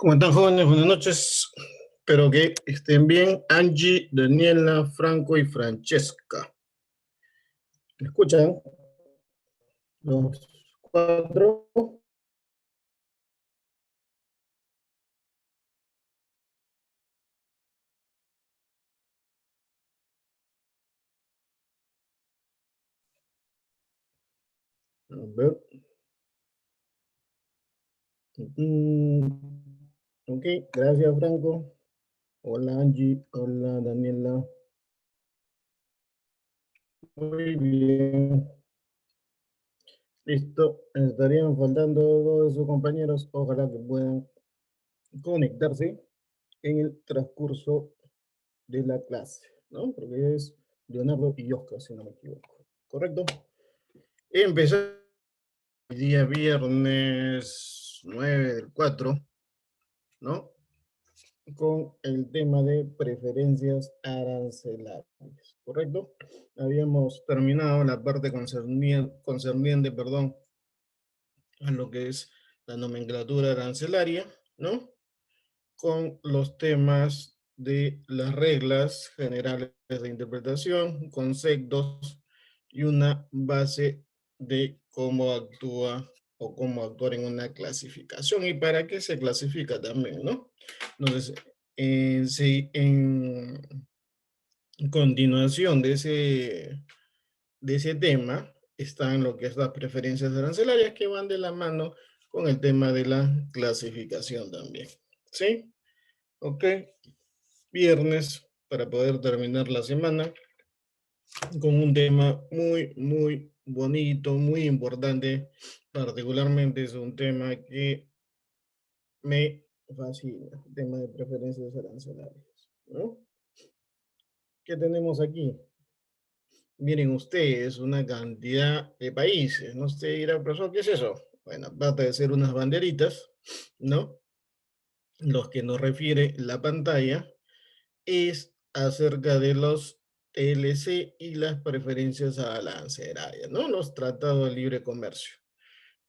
¿Cómo están, jóvenes? Buenas noches. Espero que estén bien. Angie, Daniela, Franco y Francesca. ¿Me escuchan? Los cuatro. A ver. Mm, ok, gracias, Franco. Hola, Angie. Hola, Daniela. Muy bien. Listo. Estarían faltando dos de sus compañeros. Ojalá que puedan conectarse en el transcurso de la clase, ¿no? Porque es Leonardo y Oscar, si no me equivoco. ¿Correcto? Empezamos el día viernes 9 del 4, ¿no? Con el tema de preferencias arancelarias, ¿correcto? Habíamos terminado la parte concerniente, perdón, a lo que es la nomenclatura arancelaria, ¿no? Con los temas de las reglas generales de interpretación, conceptos y una base de cómo actúa o cómo actuar en una clasificación y para qué se clasifica también, ¿no? Entonces, sí, en continuación de ese tema están lo que es las preferencias arancelarias que van de la mano con el tema de la clasificación también, ¿sí? Ok, viernes para poder terminar la semana con un tema muy bonito, muy importante. Particularmente es un tema que me fascina, el tema de preferencias arancelarias, ¿no? ¿Qué tenemos aquí? Miren ustedes, una cantidad de países. No sé, dirá, profesor, ¿qué es eso? Bueno, trata de ser unas banderitas, ¿no? Los que nos refiere la pantalla es acerca de los TLC y las preferencias arancelarias, ¿no? Los tratados de libre comercio.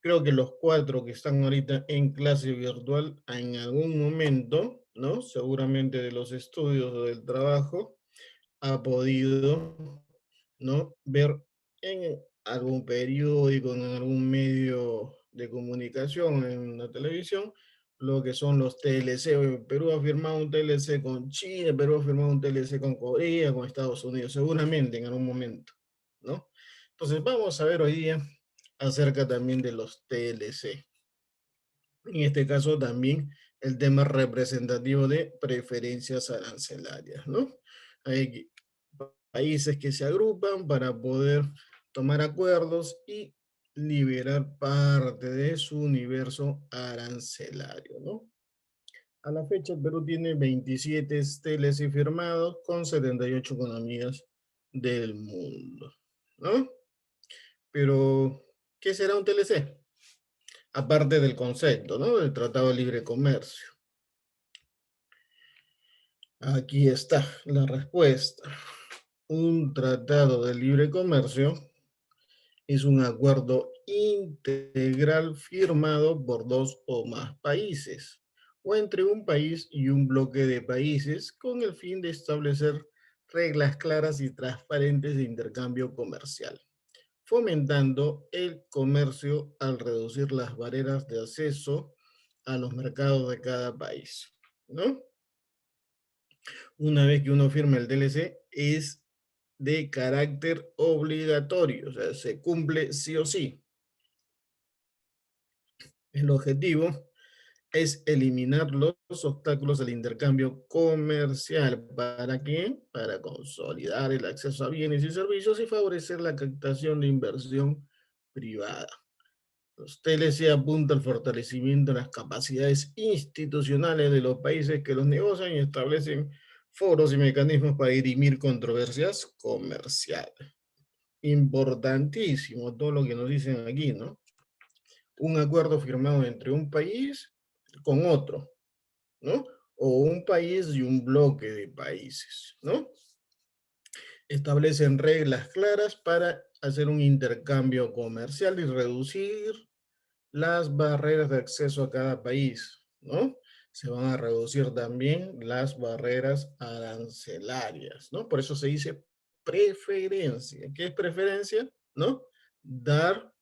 Creo que los cuatro que están ahorita en clase virtual, en algún momento, ¿no? Seguramente de los estudios o del trabajo, ha podido, ¿no? Ver en algún periódico, en algún medio de comunicación, en la televisión, lo que son los TLC. Perú ha firmado un TLC con China, Perú ha firmado un TLC con Corea, con Estados Unidos, seguramente en algún momento, ¿no? Entonces vamos a ver hoy día acerca también de los TLC. En este caso también el tema representativo de preferencias arancelarias, ¿no? Hay países que se agrupan para poder tomar acuerdos y liberar parte de su universo arancelario, ¿no? A la fecha, el Perú tiene 27 TLC firmados con 78 economías del mundo, ¿no? Pero, ¿qué será un TLC? Aparte del concepto, ¿no? Del Tratado de Libre Comercio. Aquí está la respuesta. Un tratado de libre comercio es un acuerdo integral firmado por dos o más países o entre un país y un bloque de países con el fin de establecer reglas claras y transparentes de intercambio comercial, fomentando el comercio al reducir las barreras de acceso a los mercados de cada país, ¿no? Una vez que uno firma el TLC, es de carácter obligatorio, o sea, se cumple sí o sí. El objetivo es eliminar los obstáculos al intercambio comercial. ¿Para qué? Para consolidar el acceso a bienes y servicios y favorecer la captación de inversión privada. Los TLC apuntan al fortalecimiento de las capacidades institucionales de los países que los negocian y establecen foros y mecanismos para dirimir controversias comerciales. Importantísimo todo lo que nos dicen aquí, ¿no? Un acuerdo firmado entre un país con otro, ¿no? O un país y un bloque de países, ¿no? Establecen reglas claras para hacer un intercambio comercial y reducir las barreras de acceso a cada país, ¿no? se van a reducir también las barreras arancelarias, ¿no? Por eso se dice preferencia. ¿Qué es preferencia? ¿No? Dar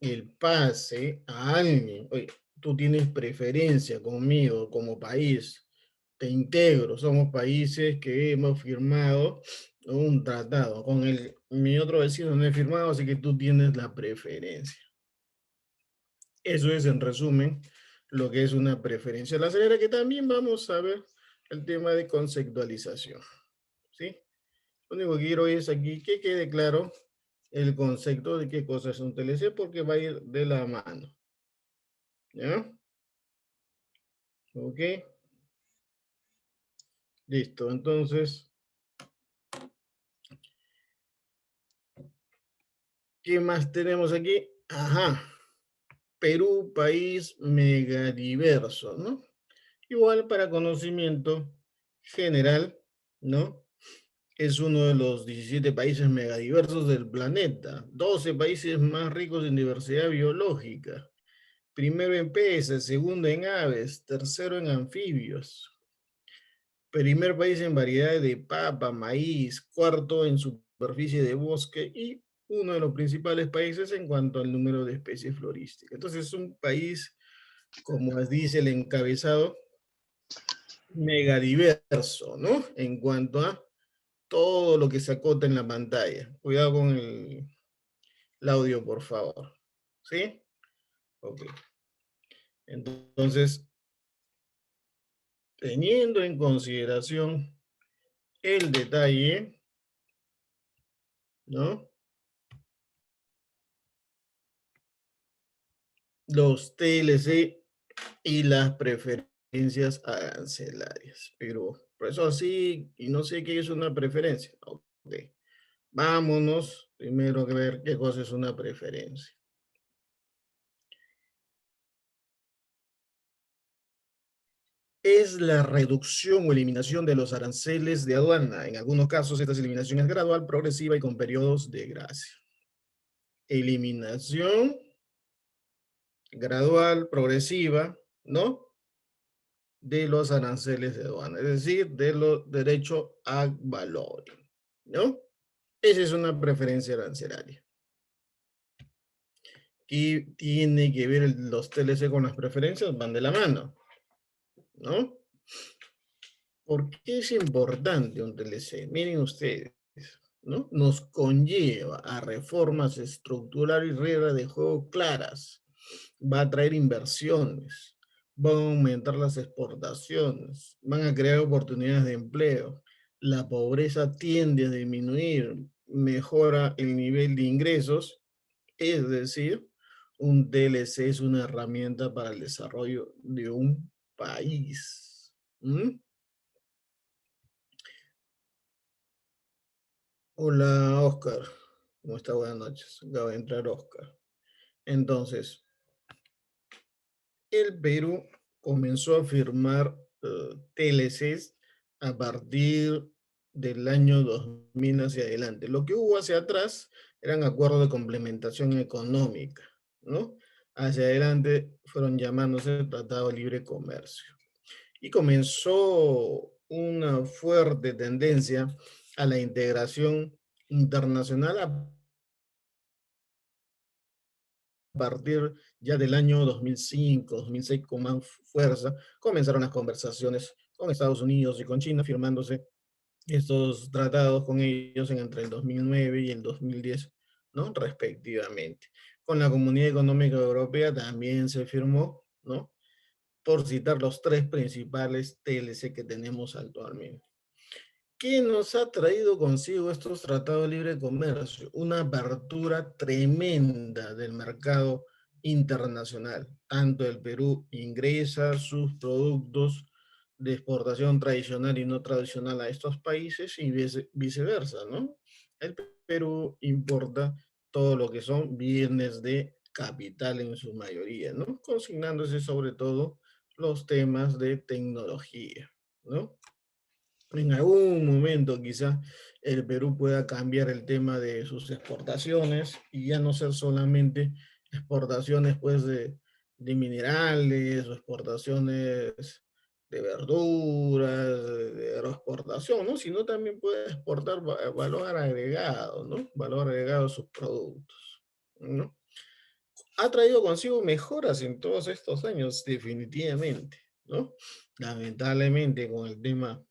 el pase a alguien. Oye, tú tienes preferencia conmigo como país, te integro, somos países que hemos firmado un tratado. Con mi otro vecino no he firmado, así que tú tienes la preferencia. Eso es, en resumen, lo que es una preferencia arancelaria, que también vamos a ver el tema de conceptualización, ¿sí? Lo único que quiero es aquí que quede claro el concepto de qué cosa es un TLC, porque va a ir de la mano, ¿ya? Ok, listo. Entonces, ¿qué más tenemos aquí? Ajá, Perú, país megadiverso, ¿no? Igual para conocimiento general, ¿no? Es uno de los 17 países megadiversos del planeta, 12 países más ricos en diversidad biológica. Primero en peces, segundo en aves, tercero en anfibios. Primer país en variedades de papa, maíz, cuarto en superficie de bosque y uno de los principales países en cuanto al número de especies florísticas. Entonces es un país, como dice el encabezado, megadiverso, ¿no? En cuanto a todo lo que se acota en la pantalla. Cuidado con el audio, por favor. ¿Sí? Ok. Entonces, teniendo en consideración el detalle, ¿no? Los TLC y las preferencias arancelarias. Pero, por eso así, y no sé qué es una preferencia. Ok. Vámonos primero a ver qué cosa es una preferencia. Es la reducción o eliminación de los aranceles de aduana. En algunos casos, esta eliminación es gradual, progresiva y con periodos de gracia. Eliminación gradual, progresiva, ¿no? De los aranceles de aduana, es decir, de los derechos ad valorem, ¿no? Esa es una preferencia arancelaria. Y tiene que ver los TLC con las preferencias, van de la mano, ¿no? ¿Por qué es importante un TLC? Miren ustedes, ¿no? Nos conlleva a reformas estructurales y reglas de juego claras. Va a traer inversiones, van a aumentar las exportaciones, van a crear oportunidades de empleo. La pobreza tiende a disminuir, mejora el nivel de ingresos, es decir, un TLC es una herramienta para el desarrollo de un país. ¿Mm? Hola, Oscar. ¿Cómo está? Buenas noches. Acaba de entrar Oscar. Entonces, el Perú comenzó a firmar TLCs a partir del año 2000 hacia adelante. Lo que hubo hacia atrás eran acuerdos de complementación económica, ¿no? Hacia adelante fueron llamándose Tratado de Libre Comercio. Y comenzó una fuerte tendencia a la integración internacional a partir ya del año 2005, 2006, con más fuerza, comenzaron las conversaciones con Estados Unidos y con China, firmándose estos tratados con ellos entre el 2009 y el 2010, ¿no? Respectivamente. Con la Comunidad Económica Europea también se firmó, ¿no? Por citar los tres principales TLC que tenemos actualmente. ¿Qué nos ha traído consigo estos tratados de libre comercio? Una apertura tremenda del mercado internacional. Tanto el Perú ingresa sus productos de exportación tradicional y no tradicional a estos países y viceversa, ¿no? El Perú importa todo lo que son bienes de capital en su mayoría, ¿no? Consignándose sobre todo los temas de tecnología, ¿no? En algún momento quizá el Perú pueda cambiar el tema de sus exportaciones y ya no ser solamente exportaciones pues de minerales o exportaciones de verduras, de agroexportación, ¿no? Sino también puede exportar valor agregado, ¿no? Valor agregado a sus productos, ¿no? Ha traído consigo mejoras en todos estos años, definitivamente, ¿no? Lamentablemente, con el tema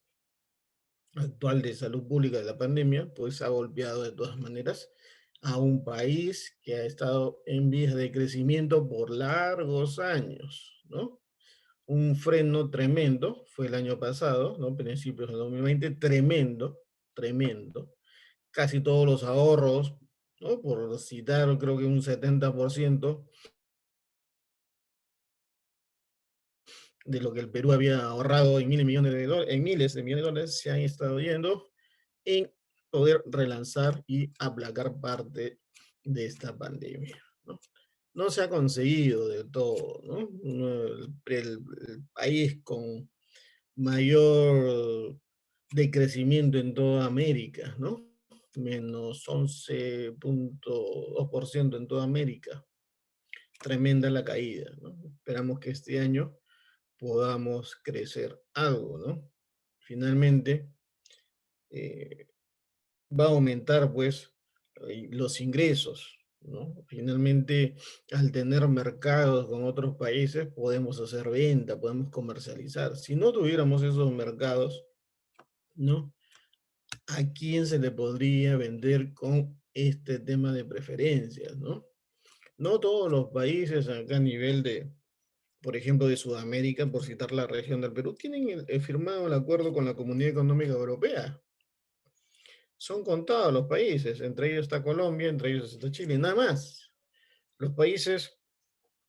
actual de salud pública de la pandemia, pues ha golpeado de todas maneras a un país que ha estado en vías de crecimiento por largos años, ¿no? Un freno tremendo fue el año pasado, ¿no? Principios de 2020, tremendo, tremendo. Casi todos los ahorros, ¿no? Por citar, creo que un 70% de lo que el Perú había ahorrado en miles, millones de dólares, en miles de millones de dólares, se han estado yendo en poder relanzar y aplacar parte de esta pandemia, ¿no? No se ha conseguido de todo, ¿no? El país con mayor decrecimiento en toda América, ¿no? Menos 11,2% en toda América. Tremenda la caída, ¿no? Esperamos que este año podamos crecer algo, ¿no? Finalmente, eh, va a aumentar, pues, los ingresos, ¿no? Finalmente, al tener mercados con otros países, podemos hacer venta, podemos comercializar. Si no tuviéramos esos mercados, ¿no? ¿A quién se le podría vender con este tema de preferencias, ¿no? No todos los países acá a nivel de, por ejemplo, de Sudamérica, por citar la región del Perú, tienen firmado el acuerdo con la Comunidad Económica Europea. Son contados los países, entre ellos está Colombia, entre ellos está Chile, nada más. Los países,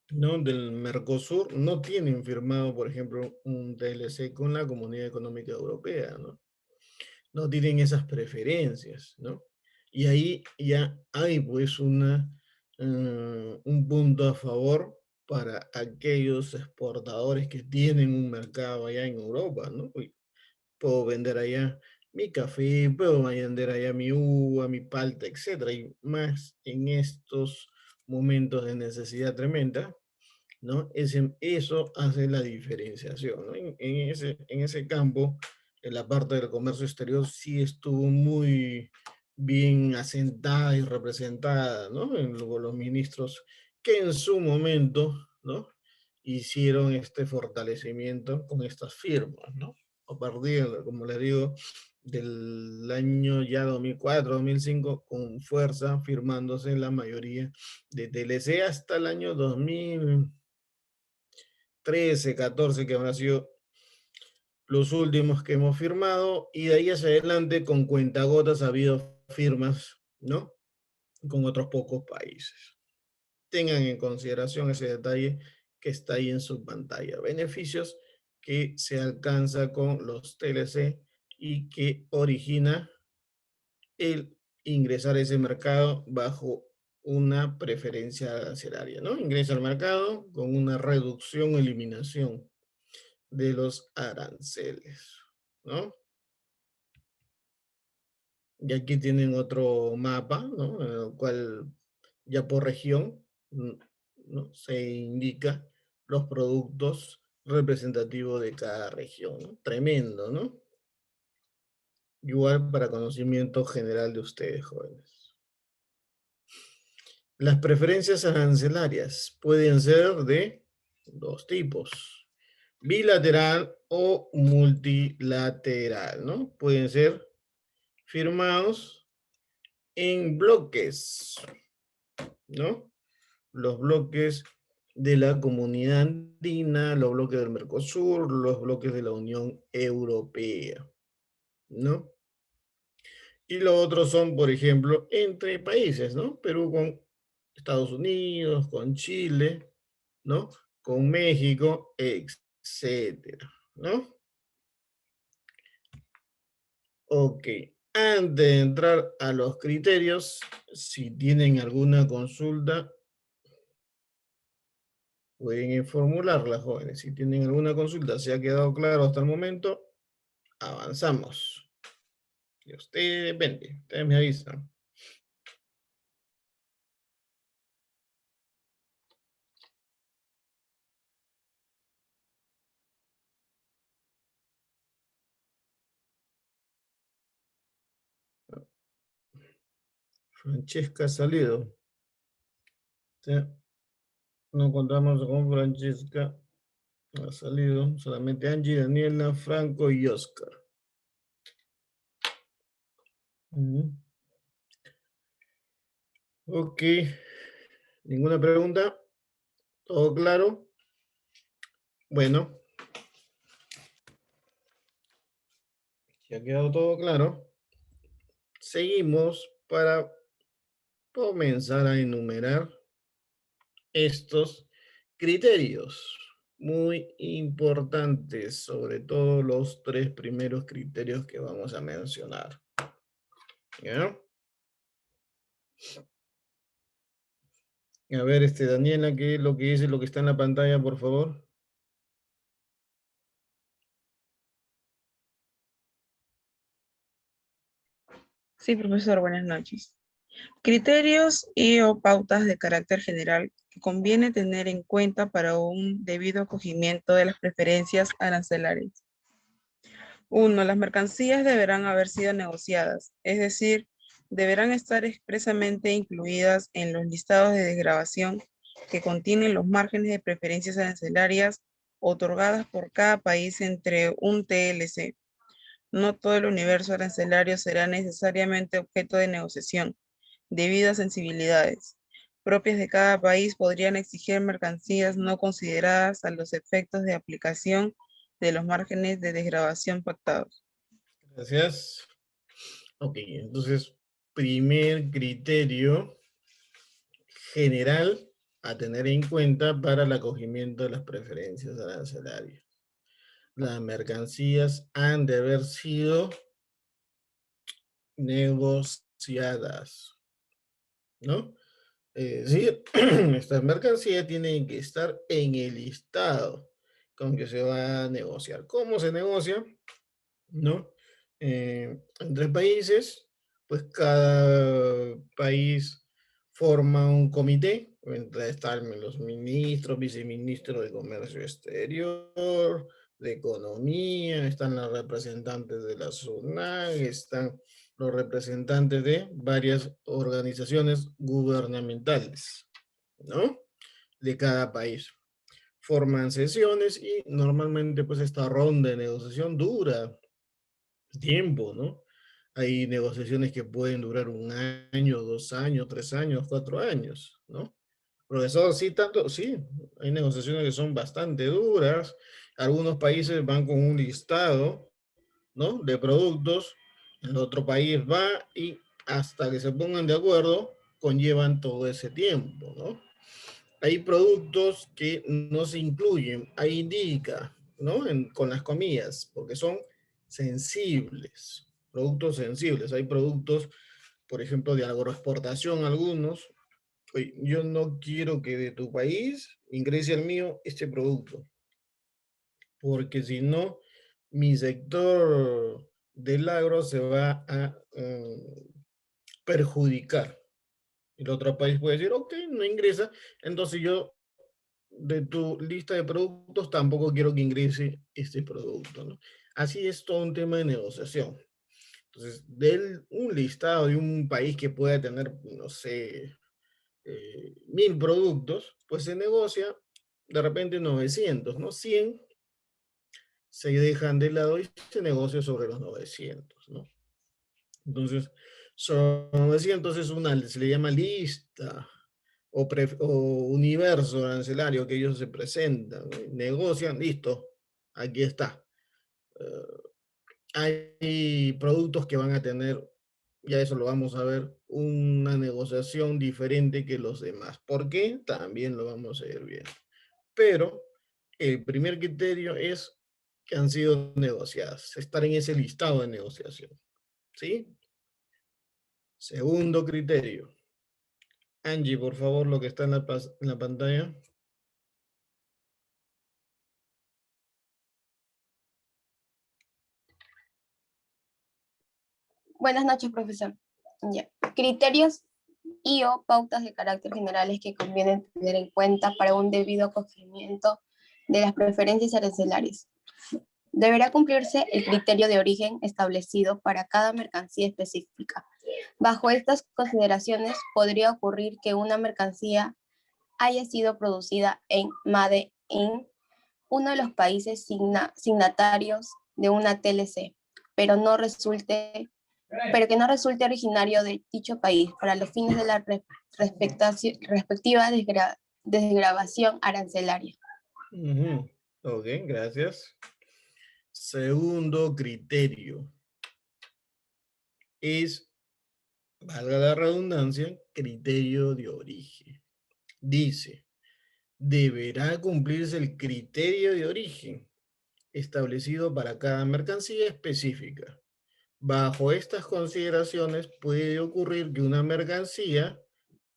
¿no?, del Mercosur no tienen firmado, por ejemplo, un TLC con la Comunidad Económica Europea, ¿no? No tienen esas preferencias, ¿no? Y ahí ya hay pues un punto a favor para aquellos exportadores que tienen un mercado allá en Europa, ¿no? Uy, puedo vender allá mi café, puedo vender allá mi uva, mi palta, etcétera, y más en estos momentos de necesidad tremenda, ¿no? Eso hace la diferenciación, ¿no? En ese campo, en la parte del comercio exterior sí estuvo muy bien asentada y representada, ¿no? Los ministros que en su momento, ¿no?, hicieron este fortalecimiento con estas firmas, ¿no? A partir, como les digo, del año ya 2004, 2005, con fuerza, firmándose la mayoría de TLC hasta el año 2013, 14, que habrán sido los últimos que hemos firmado, y de ahí hacia adelante, con cuentagotas, ha habido firmas, ¿no?, con otros pocos países. Tengan en consideración ese detalle que está ahí en su pantalla. Beneficios que se alcanza con los TLC y que origina el ingresar a ese mercado bajo una preferencia arancelaria, ¿no? Ingresa al mercado con una reducción o eliminación de los aranceles, ¿no? Y aquí tienen otro mapa, ¿no? En el cual ya por región, ¿no?, se indica los productos representativos de cada región, ¿no? Tremendo, ¿no? Igual para conocimiento general de ustedes, jóvenes. Las preferencias arancelarias pueden ser de dos tipos: bilateral o multilateral, ¿no? Pueden ser firmados en bloques, ¿no? Los bloques de la Comunidad Andina, los bloques del Mercosur, los bloques de la Unión Europea, ¿no? Y los otros son, por ejemplo, entre países, ¿no? Perú con Estados Unidos, con Chile, ¿no? Con México, etcétera, ¿no? Ok. Antes de entrar a los criterios, si tienen alguna consulta, pueden formularla, jóvenes. Si tienen alguna consulta, ¿se ha quedado claro hasta el momento? Avanzamos. De usted depende. Ustedes me avisan. Francesca ha salido. Sí. No contamos con Francesca. Ha salido solamente Angie, Daniela, Franco y Oscar. Ok. ¿Ninguna pregunta? ¿Todo claro? Bueno. Si ha quedado todo claro, seguimos para comenzar a enumerar estos criterios muy importantes, sobre todo los 3 primeros criterios que vamos a mencionar. ¿Ya? A ver, Daniela, ¿qué es lo que dice lo que está en la pantalla, por favor? Sí, profesor, buenas noches. Criterios y o pautas de carácter general que conviene tener en cuenta para un debido acogimiento de las preferencias arancelarias. 1. Las mercancías deberán haber sido negociadas, es decir, deberán estar expresamente incluidas en los listados de desgravación que contienen los márgenes de preferencias arancelarias otorgadas por cada país entre un TLC. No todo el universo arancelario será necesariamente objeto de negociación, debido a sensibilidades propias de cada país podrían exigir mercancías no consideradas a los efectos de aplicación de los márgenes de desgravación pactados. Gracias. Ok, entonces, primer criterio general a tener en cuenta para el acogimiento de las preferencias arancelarias. Las mercancías han de haber sido negociadas, ¿no? Es decir, estas mercancías tienen que estar en el listado con que se va a negociar. ¿Cómo se negocia? ¿No? Entre países, pues cada país forma un comité, están los ministros, viceministros de Comercio Exterior, de Economía, están los representantes de la SUNAG, están los representantes de varias organizaciones gubernamentales, ¿no? De cada país. Forman sesiones y normalmente pues esta ronda de negociación dura tiempo, ¿no? Hay negociaciones que pueden durar 1 año, 2 años, 3 años, 4 años, ¿no? Profesor, sí, tanto, sí, hay negociaciones que son bastante duras. Algunos países van con un listado, ¿no? De productos, el otro país va y hasta que se pongan de acuerdo, conllevan todo ese tiempo, ¿no? Hay productos que no se incluyen, ahí indica, ¿no? Con las comillas, porque son sensibles, productos sensibles. Hay productos, por ejemplo, de agroexportación, algunos. Oye, yo no quiero que de tu país ingrese al mío este producto, porque si no, mi sector del agro se va a perjudicar. El otro país puede decir, ok, no ingresa, entonces yo de tu lista de productos tampoco quiero que ingrese este producto, ¿no? Así es todo un tema de negociación. Entonces, un listado de un país que pueda tener, no sé, 1000 productos, pues se negocia de repente 900, ¿no? 100 se dejan de lado y se negocia sobre los 900, ¿no? Entonces, son 900 es se le llama lista o universo arancelario que ellos se presentan, ¿no? Negocian, listo, aquí está. Hay productos que van a tener, ya eso lo vamos a ver, una negociación diferente que los demás. ¿Por qué? También lo vamos a ir viendo. Pero el primer criterio es que han sido negociadas, estar en ese listado de negociación. ¿Sí? Segundo criterio. Angie, por favor, lo que está en la pantalla. Buenas noches, profesor. Ya. Criterios y o pautas de carácter generales que conviene tener en cuenta para un debido acogimiento de las preferencias arancelarias. Deberá cumplirse el criterio de origen establecido para cada mercancía específica. Bajo estas consideraciones, podría ocurrir que una mercancía haya sido producida en Made in uno de los países signatarios de una TLC, pero que no resulte originario de dicho país para los fines de la respectiva desgravación arancelaria. Ok, gracias. Segundo criterio es, valga la redundancia, criterio de origen. Dice, deberá cumplirse el criterio de origen establecido para cada mercancía específica. Bajo estas consideraciones puede ocurrir que una mercancía,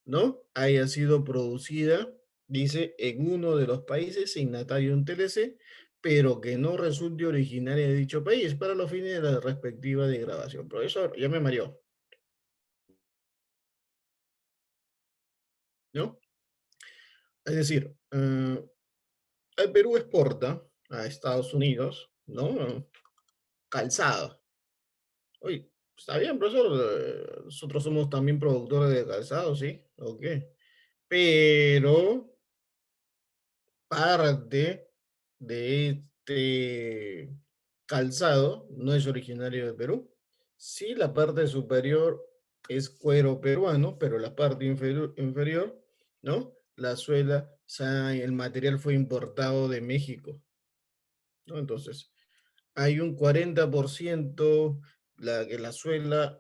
¿no?, haya sido producida, dice, en uno de los países signatario de un TLC, pero que no resulte originaria de dicho país para los fines de la respectiva degradación. Profesor, ya me mareó, ¿no? Es decir, el Perú exporta a Estados Unidos, ¿no?, calzado. Oye, está bien, profesor, nosotros somos también productores de calzado, ¿sí? Ok. Pero parte de este calzado no es originario de Perú. Sí, la parte superior es cuero peruano, pero la parte inferior, ¿no? La suela, o sea, el material fue importado de México, ¿no? Entonces, hay un 40% que la suela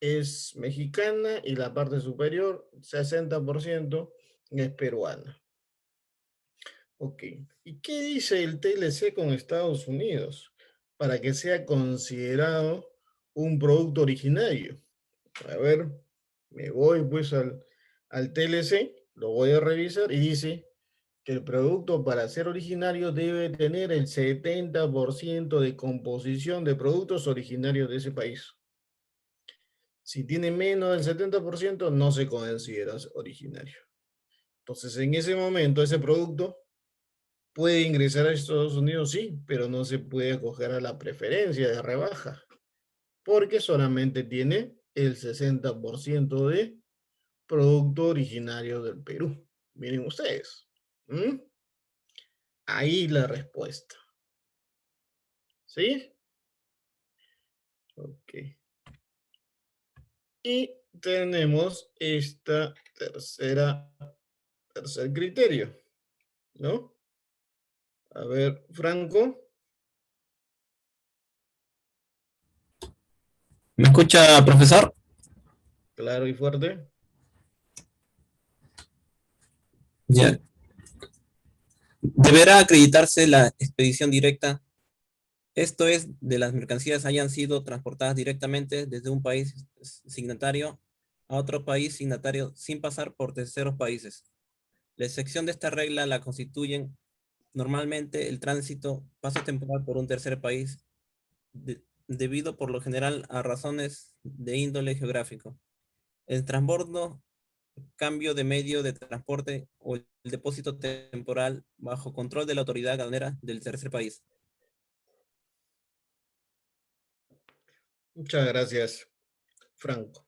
es mexicana y la parte superior, 60% es peruana. Ok. ¿Y qué dice el TLC con Estados Unidos para que sea considerado un producto originario? A ver, me voy pues al TLC, lo voy a revisar y dice que el producto para ser originario debe tener el 70% de composición de productos originarios de ese país. Si tiene menos del 70%, no se considera originario. Entonces, en ese momento, ese producto puede ingresar a Estados Unidos, sí, pero no se puede acoger a la preferencia de rebaja, porque solamente tiene el 60% de producto originario del Perú. Miren ustedes. ¿Mm? Ahí la respuesta. ¿Sí? Ok. Y tenemos esta tercer criterio, ¿no? A ver, Franco. ¿Me escucha, profesor? Claro y fuerte. Ya. Deberá acreditarse la expedición directa. Esto es, de las mercancías hayan sido transportadas directamente desde un país signatario a otro país signatario sin pasar por terceros países. La excepción de esta regla la constituyen normalmente el tránsito, paso temporal por un tercer país, debido por lo general a razones de índole geográfico. El transbordo, cambio de medio de transporte o el depósito temporal bajo control de la autoridad aduanera del tercer país. Muchas gracias, Franco.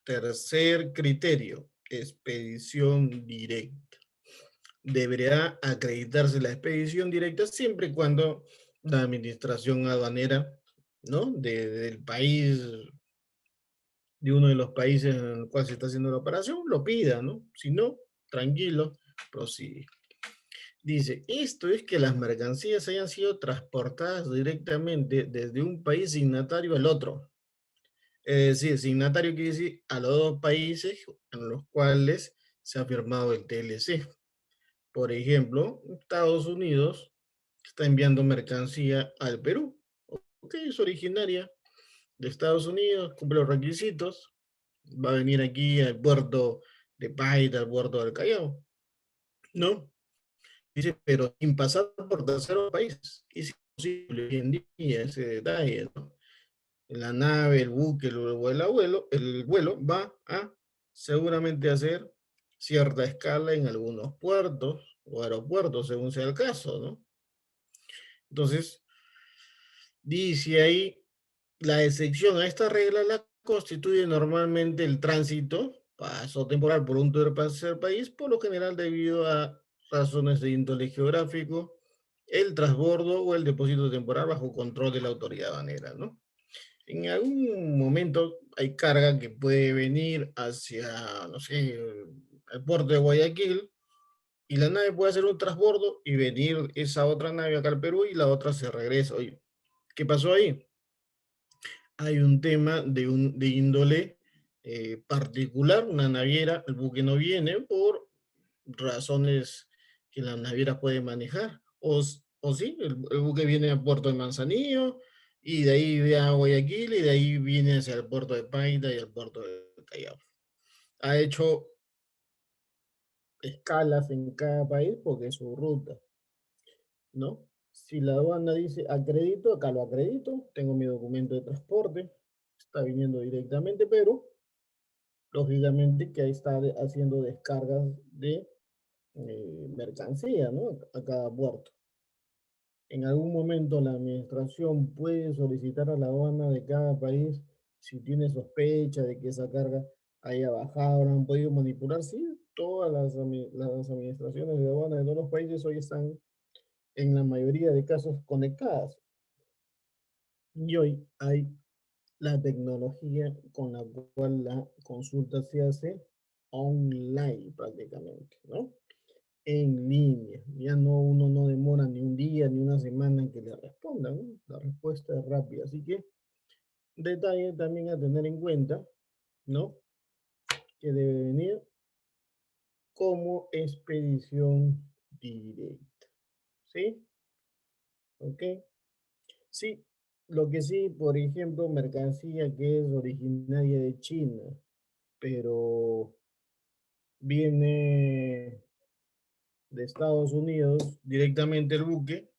Tercer criterio, expedición directa. Deberá acreditarse la expedición directa siempre y cuando la administración aduanera, ¿no?, del país, de uno de los países en el cual se está haciendo la operación, lo pida, ¿no? Si no, tranquilo, prosigue. Dice, esto es que las mercancías hayan sido transportadas directamente desde un país signatario al otro. Es decir, signatario quiere decir a los dos países en los cuales se ha firmado el TLC. Por ejemplo, Estados Unidos está enviando mercancía al Perú. Ok, es originaria de Estados Unidos, cumple los requisitos, va a venir aquí al puerto de Paita, al puerto del Callao, ¿no? Dice, pero sin pasar por terceros países. Es imposible hoy en día ese detalle, ¿no? La nave, el buque, el vuelo va a seguramente hacer cierta escala en algunos puertos o aeropuertos, según sea el caso, ¿no? Entonces, dice ahí, la excepción a esta regla la constituye normalmente el tránsito, paso temporal por un tercer país, por lo general debido a razones de índole geográfico, el transbordo o el depósito temporal bajo control de la autoridad aduanera, ¿no? En algún momento hay carga que puede venir hacia, no sé, el puerto de Guayaquil, y la nave puede hacer un transbordo y venir esa otra nave acá al Perú y la otra se regresa. Oye, ¿qué pasó ahí? Hay un tema de índole particular, una naviera, el buque no viene por razones que la naviera puede manejar, o sí, el buque viene al puerto de Manzanillo, y de ahí viene a Guayaquil, y de ahí viene hacia el puerto de Paita y el puerto de Callao. Ha hecho escalas en cada país porque es su ruta, ¿no? Si la aduana dice acredito, acá lo acredito, tengo mi documento de transporte, está viniendo directamente, pero lógicamente que ahí está haciendo descargas de mercancía, ¿no? A cada puerto. En algún momento la administración puede solicitar a la aduana de cada país si tiene sospecha de que esa carga haya bajado, no han podido manipular. Sí, todas las administraciones de aduana de todos los países hoy están en la mayoría de casos conectadas. Y hoy hay la tecnología con la cual la consulta se hace online prácticamente, ¿no? En línea. Ya no, uno no demora ni un día ni una semana en que le respondan, ¿no? La respuesta es rápida. Así que detalle también a tener en cuenta, ¿no? Que debe venir como expedición directa. ¿Sí? ¿Ok? Sí. Lo que sí, por ejemplo, mercancía que es originaria de China, pero viene de Estados Unidos directamente el buque,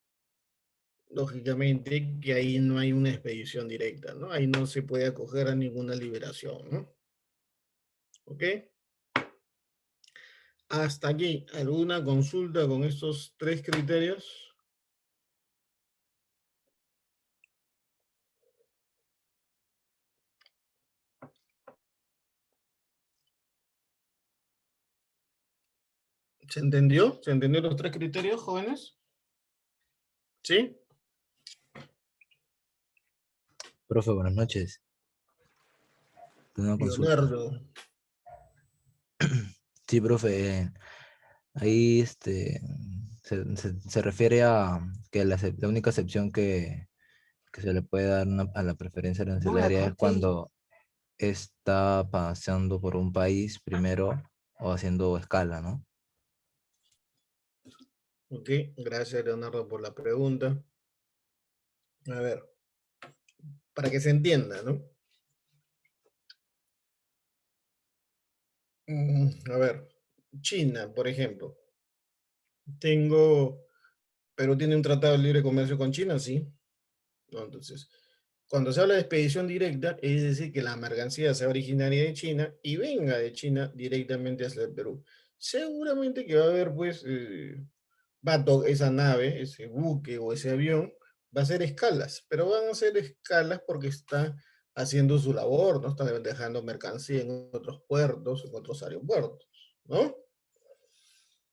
lógicamente que ahí no hay una expedición directa, ¿no? Ahí no se puede acoger a ninguna liberación, ¿no? ¿Ok? Hasta aquí, ¿alguna consulta con estos tres criterios? ¿Se entendió? ¿Se entendió los tres criterios, jóvenes? ¿Sí? Profe, buenas noches. Una consulta. Leonardo. Sí, profe, ahí se refiere a que la única excepción que se le puede dar a la preferencia arancelaria es cuando está pasando por un país primero o haciendo escala, ¿no? Ok, gracias Leonardo por la pregunta. A ver, para que se entienda, ¿no? A ver, China, por ejemplo. Perú tiene un tratado de libre comercio con China, sí. ¿No? Entonces, cuando se habla de expedición directa, es decir, que la mercancía sea originaria de China y venga de China directamente hacia el Perú. Seguramente que va a haber, pues, esa nave, ese buque o ese avión, va a hacer escalas, pero van a hacer escalas porque está haciendo su labor, no está dejando mercancía en otros puertos, en otros aeropuertos, ¿no?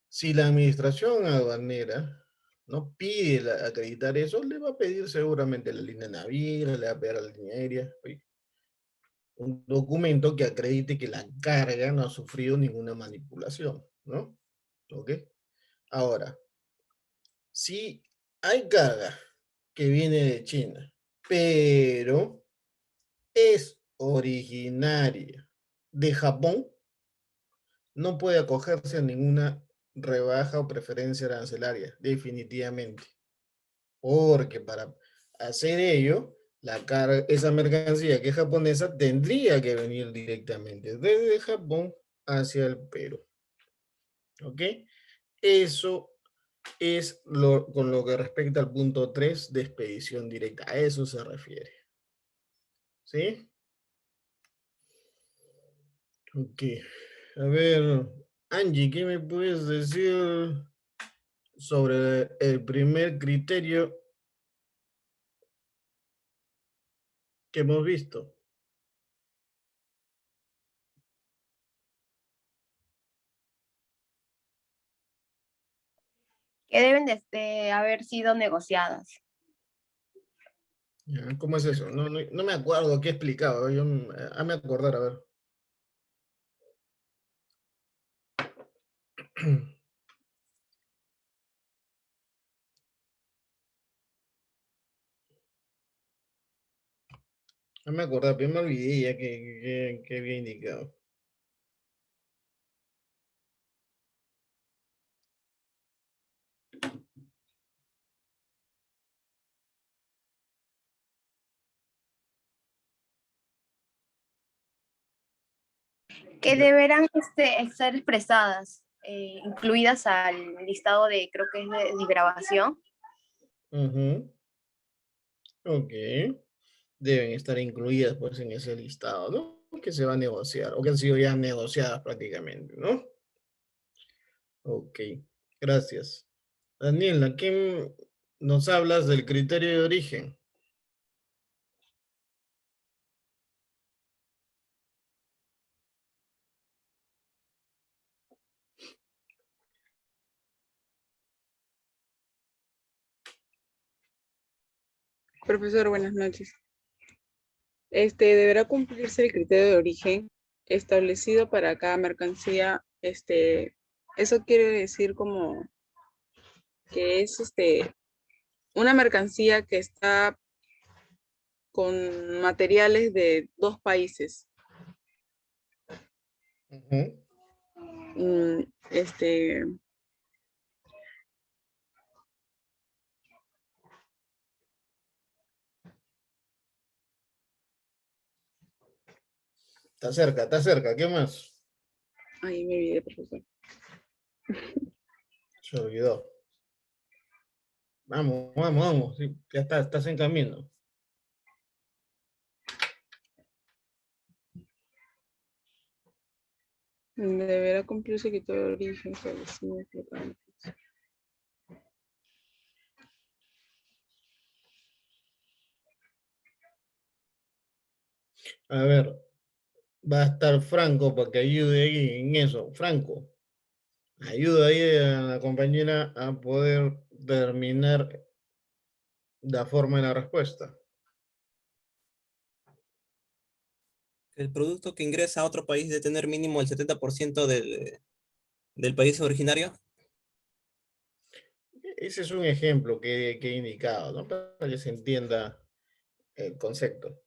Si la administración aduanera no pide acreditar eso, le va a pedir seguramente la línea naviera, le va a pedir a la línea aérea, oye, un documento que acredite que la carga no ha sufrido ninguna manipulación, ¿no? ¿Ok? Ahora, si hay carga que viene de China, pero es originaria de Japón, no puede acogerse a ninguna rebaja o preferencia arancelaria, definitivamente. Porque para hacer ello, esa mercancía que es japonesa tendría que venir directamente desde Japón hacia el Perú. ¿Ok? Eso es con lo que respecta al punto 3 de expedición directa. A eso se refiere. ¿Sí? Ok. A ver, Angie, ¿qué me puedes decir sobre el primer criterio que hemos visto. Que deben de haber sido negociadas. Ya, ¿cómo es eso? No me acuerdo qué explicaba. Me acordar, a ver. No me acordaba, pero me olvidé ya que había indicado. Que Ya. deberán ser expresadas, incluidas al listado de, creo que es de grabación. Ujú. Ok. Deben estar incluidas pues en ese listado, ¿no? Que se va a negociar, o que han sido ya negociadas prácticamente, ¿no? Ok, gracias. Daniela, ¿qué nos hablas del criterio de origen? Profesor, buenas noches. Deberá cumplirse el criterio de origen establecido para cada mercancía. Eso quiere decir como que es una mercancía que está con materiales de dos países. Ujú. Mm, Está cerca, ¿qué más? Ahí me olvidé, profesor. Se olvidó. Vamos, sí, ya estás en camino. Deberá cumplirse el criterio de origen establecido por cada mercancía. A ver, va a estar Franco para que ayude ahí en eso. Franco, ayuda ahí a la compañera a poder terminar la forma de la respuesta. El producto que ingresa a otro país debe tener mínimo el 70% del país originario. Ese es un ejemplo que he indicado, ¿no? Para que se entienda el concepto.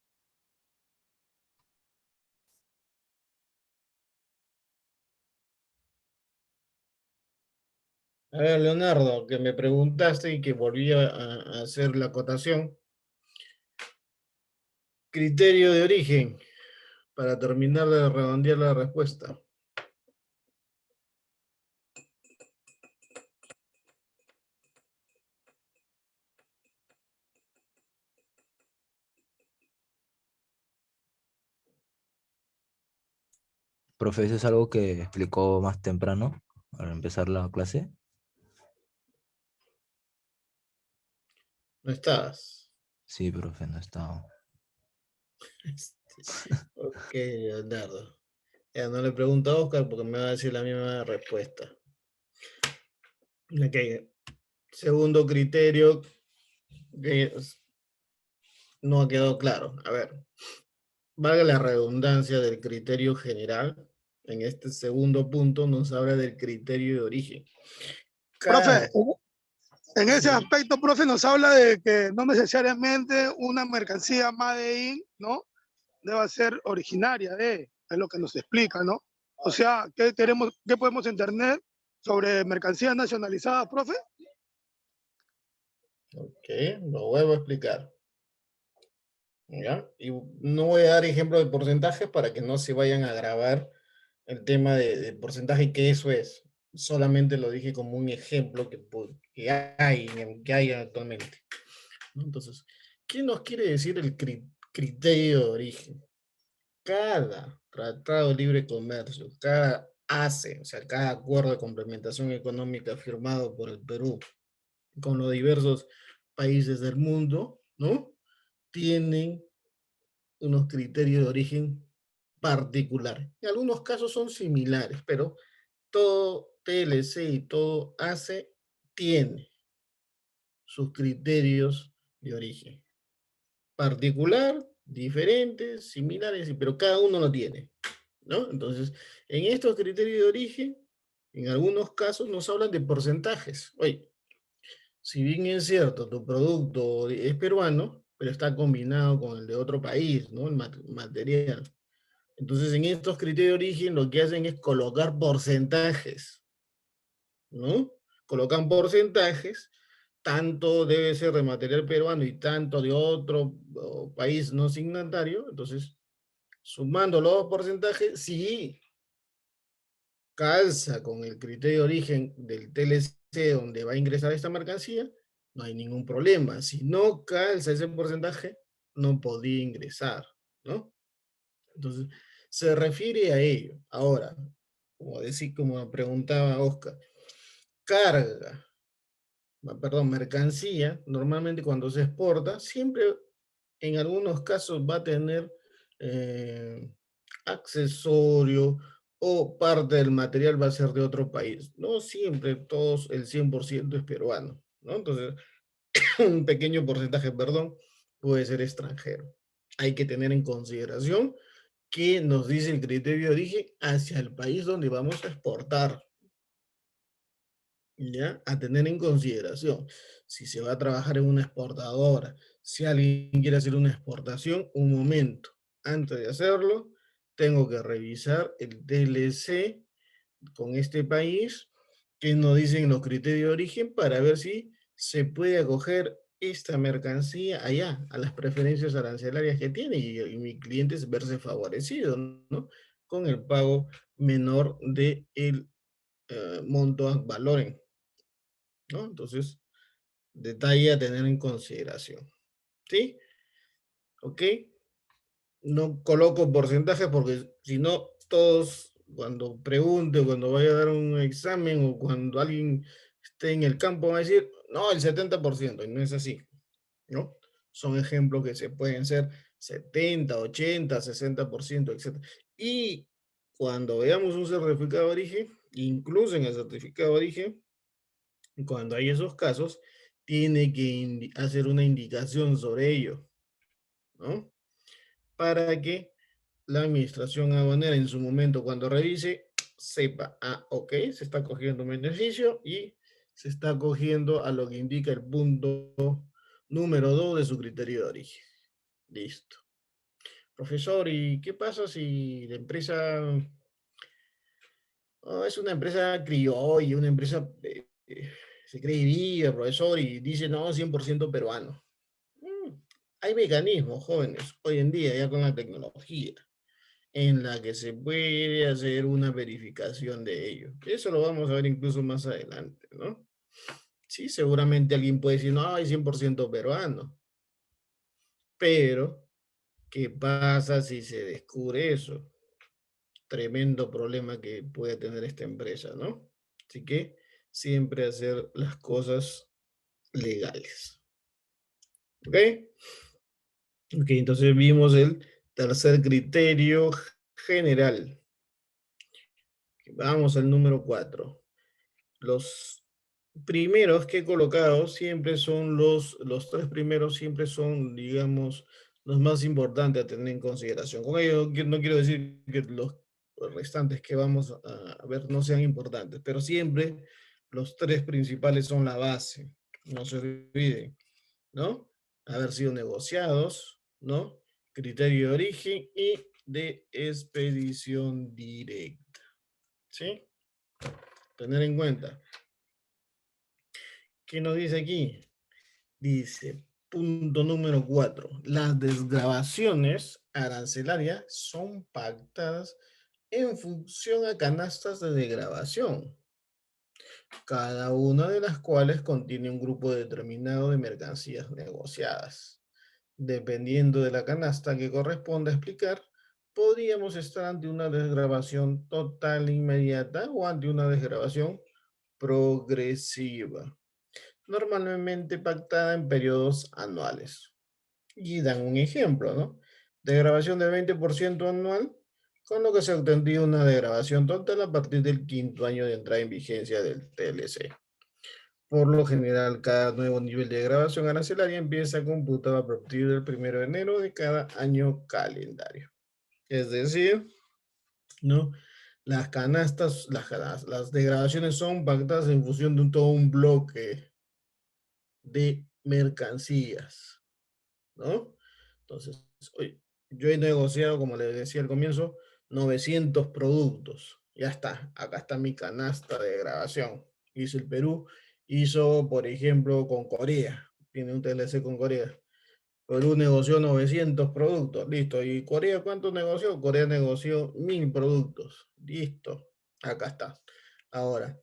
A ver, Leonardo, que me preguntaste y que volví a hacer la acotación. Criterio de origen, para terminar de redondear la respuesta. Profe, eso es algo que explicó más temprano, al empezar la clase. No estabas. Sí, profe, no estaba. Ok, Leonardo. Ya no le pregunto a Oscar porque me va a decir la misma respuesta. Ok. Segundo criterio que no ha quedado claro. A ver, valga la redundancia del criterio general. En este segundo punto nos habla del criterio de origen. Profe, Cada, en ese sí, aspecto, profe, nos habla de que no necesariamente una mercancía made in, ¿no? Deba ser originaria de, es lo que nos explica, ¿no? O sea, qué podemos entender sobre mercancías nacionalizadas, profe? ok, lo vuelvo a explicar. ¿Ya? Y no voy a dar ejemplo de porcentajes para que no se vayan a grabar el tema de porcentaje, que eso es. Solamente lo dije como un ejemplo que hay actualmente, ¿no? Entonces, ¿qué nos quiere decir el criterio de origen? Cada tratado de libre comercio, cada ACE, o sea, cada acuerdo de complementación económica firmado por el Perú con los diversos países del mundo, ¿no? Tienen unos criterios de origen particular. En algunos casos son similares, pero todo TLC y todo ACE tiene sus criterios de origen. Particular, diferentes, similares, pero cada uno lo tiene, ¿no? Entonces, en estos criterios de origen, en algunos casos nos hablan de porcentajes. Oye, si bien es cierto, tu producto es peruano, pero está combinado con el de otro país, ¿no? El material. Entonces, en estos criterios de origen, lo que hacen es colocar porcentajes, ¿no? Colocan porcentajes, tanto debe ser de material peruano y tanto de otro país no signatario. Entonces, sumando los dos porcentajes, si calza con el criterio de origen del TLC donde va a ingresar esta mercancía, no hay ningún problema. Si no calza ese porcentaje, no podía ingresar, ¿no? Entonces, se refiere a ello. Ahora, como preguntaba Oscar, carga, perdón, mercancía, normalmente cuando se exporta, siempre en algunos casos va a tener accesorio o parte del material va a ser de otro país. No siempre todos, el 100% es peruano, ¿no? Entonces, un pequeño porcentaje, perdón, puede ser extranjero. Hay que tener en consideración que nos dice el criterio de origen hacia el país donde vamos a exportar. ¿Ya? A tener en consideración. Si se va a trabajar en una exportadora, si alguien quiere hacer una exportación, un momento. Antes de hacerlo, tengo que revisar el TLC con este país, que nos dicen los criterios de origen, para ver si se puede acoger esta mercancía allá, a las preferencias arancelarias que tiene, y mi cliente es verse favorecido, ¿no? Con el pago menor del monto ad valorem, ¿no? Entonces, detalle a tener en consideración, ¿sí? ¿Ok? No coloco porcentajes porque si no, todos cuando pregunte, cuando vaya a dar un examen o cuando alguien esté en el campo va a decir, no, el 70%, y no es así, ¿no? Son ejemplos que se pueden ser 70, 80, 60%, etc. Y cuando veamos un certificado de origen, incluso en el certificado de origen, cuando hay esos casos, tiene que hacer una indicación sobre ello, ¿no? Para que la administración aduanera en su momento, cuando revise, sepa, ah, ok, se está cogiendo un beneficio y se está cogiendo a lo que indica el punto número 2 de su criterio de origen. Listo. Profesor, ¿y qué pasa si la empresa es una empresa criolla, una empresa se cree viva, profesor, y dice, no, 100% peruano? Hay mecanismos, jóvenes, hoy en día ya con la tecnología, en la que se puede hacer una verificación de ello. Eso lo vamos a ver incluso más adelante, ¿no? Sí, seguramente alguien puede decir, no, hay 100% peruano. Pero, ¿qué pasa si se descubre eso? Tremendo problema que puede tener esta empresa, ¿no? Así que siempre hacer las cosas legales. ¿Ok? Ok, entonces vimos el tercer criterio general. Vamos al número 4. Los primeros que he colocado siempre son los tres primeros siempre son, digamos, los más importantes a tener en consideración. Con ello no quiero decir que los restantes que vamos a ver no sean importantes, pero siempre los tres principales son la base, no se olviden, ¿no? Haber sido negociados, ¿no? Criterio de origen y de expedición directa, ¿sí? Tener en cuenta. ¿Qué nos dice aquí? Dice, punto número 4. Las desgravaciones arancelarias son pactadas en función a canastas de desgravación, cada una de las cuales contiene un grupo determinado de mercancías negociadas. Dependiendo de la canasta que corresponda explicar, podríamos estar ante una desgravación total inmediata o ante una desgravación progresiva, normalmente pactada en periodos anuales. Y dan un ejemplo, ¿no? Degradación del 20% anual, con lo que se obtendría una degradación total a partir del 5º año de entrada en vigencia del TLC. Por lo general, cada nuevo nivel de degradación arancelaria empieza a computar a partir del 1 de enero de cada año calendario. Es decir, ¿no? Las canastas, las degradaciones son pactadas en función de todo un bloque de mercancías, ¿no? Entonces, hoy yo he negociado, como les decía al comienzo, 900 productos. Ya está, acá está mi canasta de degradación. Hizo el Perú, hizo, por ejemplo, con Corea. Tiene un TLC con Corea. Perú negoció 900 productos, listo. ¿Y Corea cuánto negoció? Corea negoció 1000 productos, listo. Acá está. Ahora,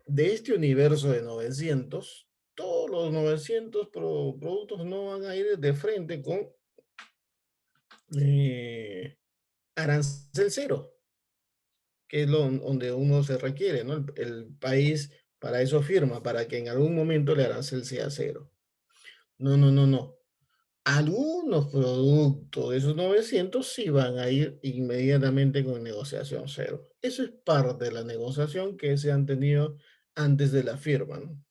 de este universo de 900, todos los 900 productos no van a ir de frente con arancel cero, que es donde uno se requiere, ¿no? El país para eso firma, para que en algún momento el arancel sea cero. No, no, no, no. Algunos productos de esos 900 sí van a ir inmediatamente con negociación cero. Eso es parte de la negociación que se han tenido antes de la firma, ¿no?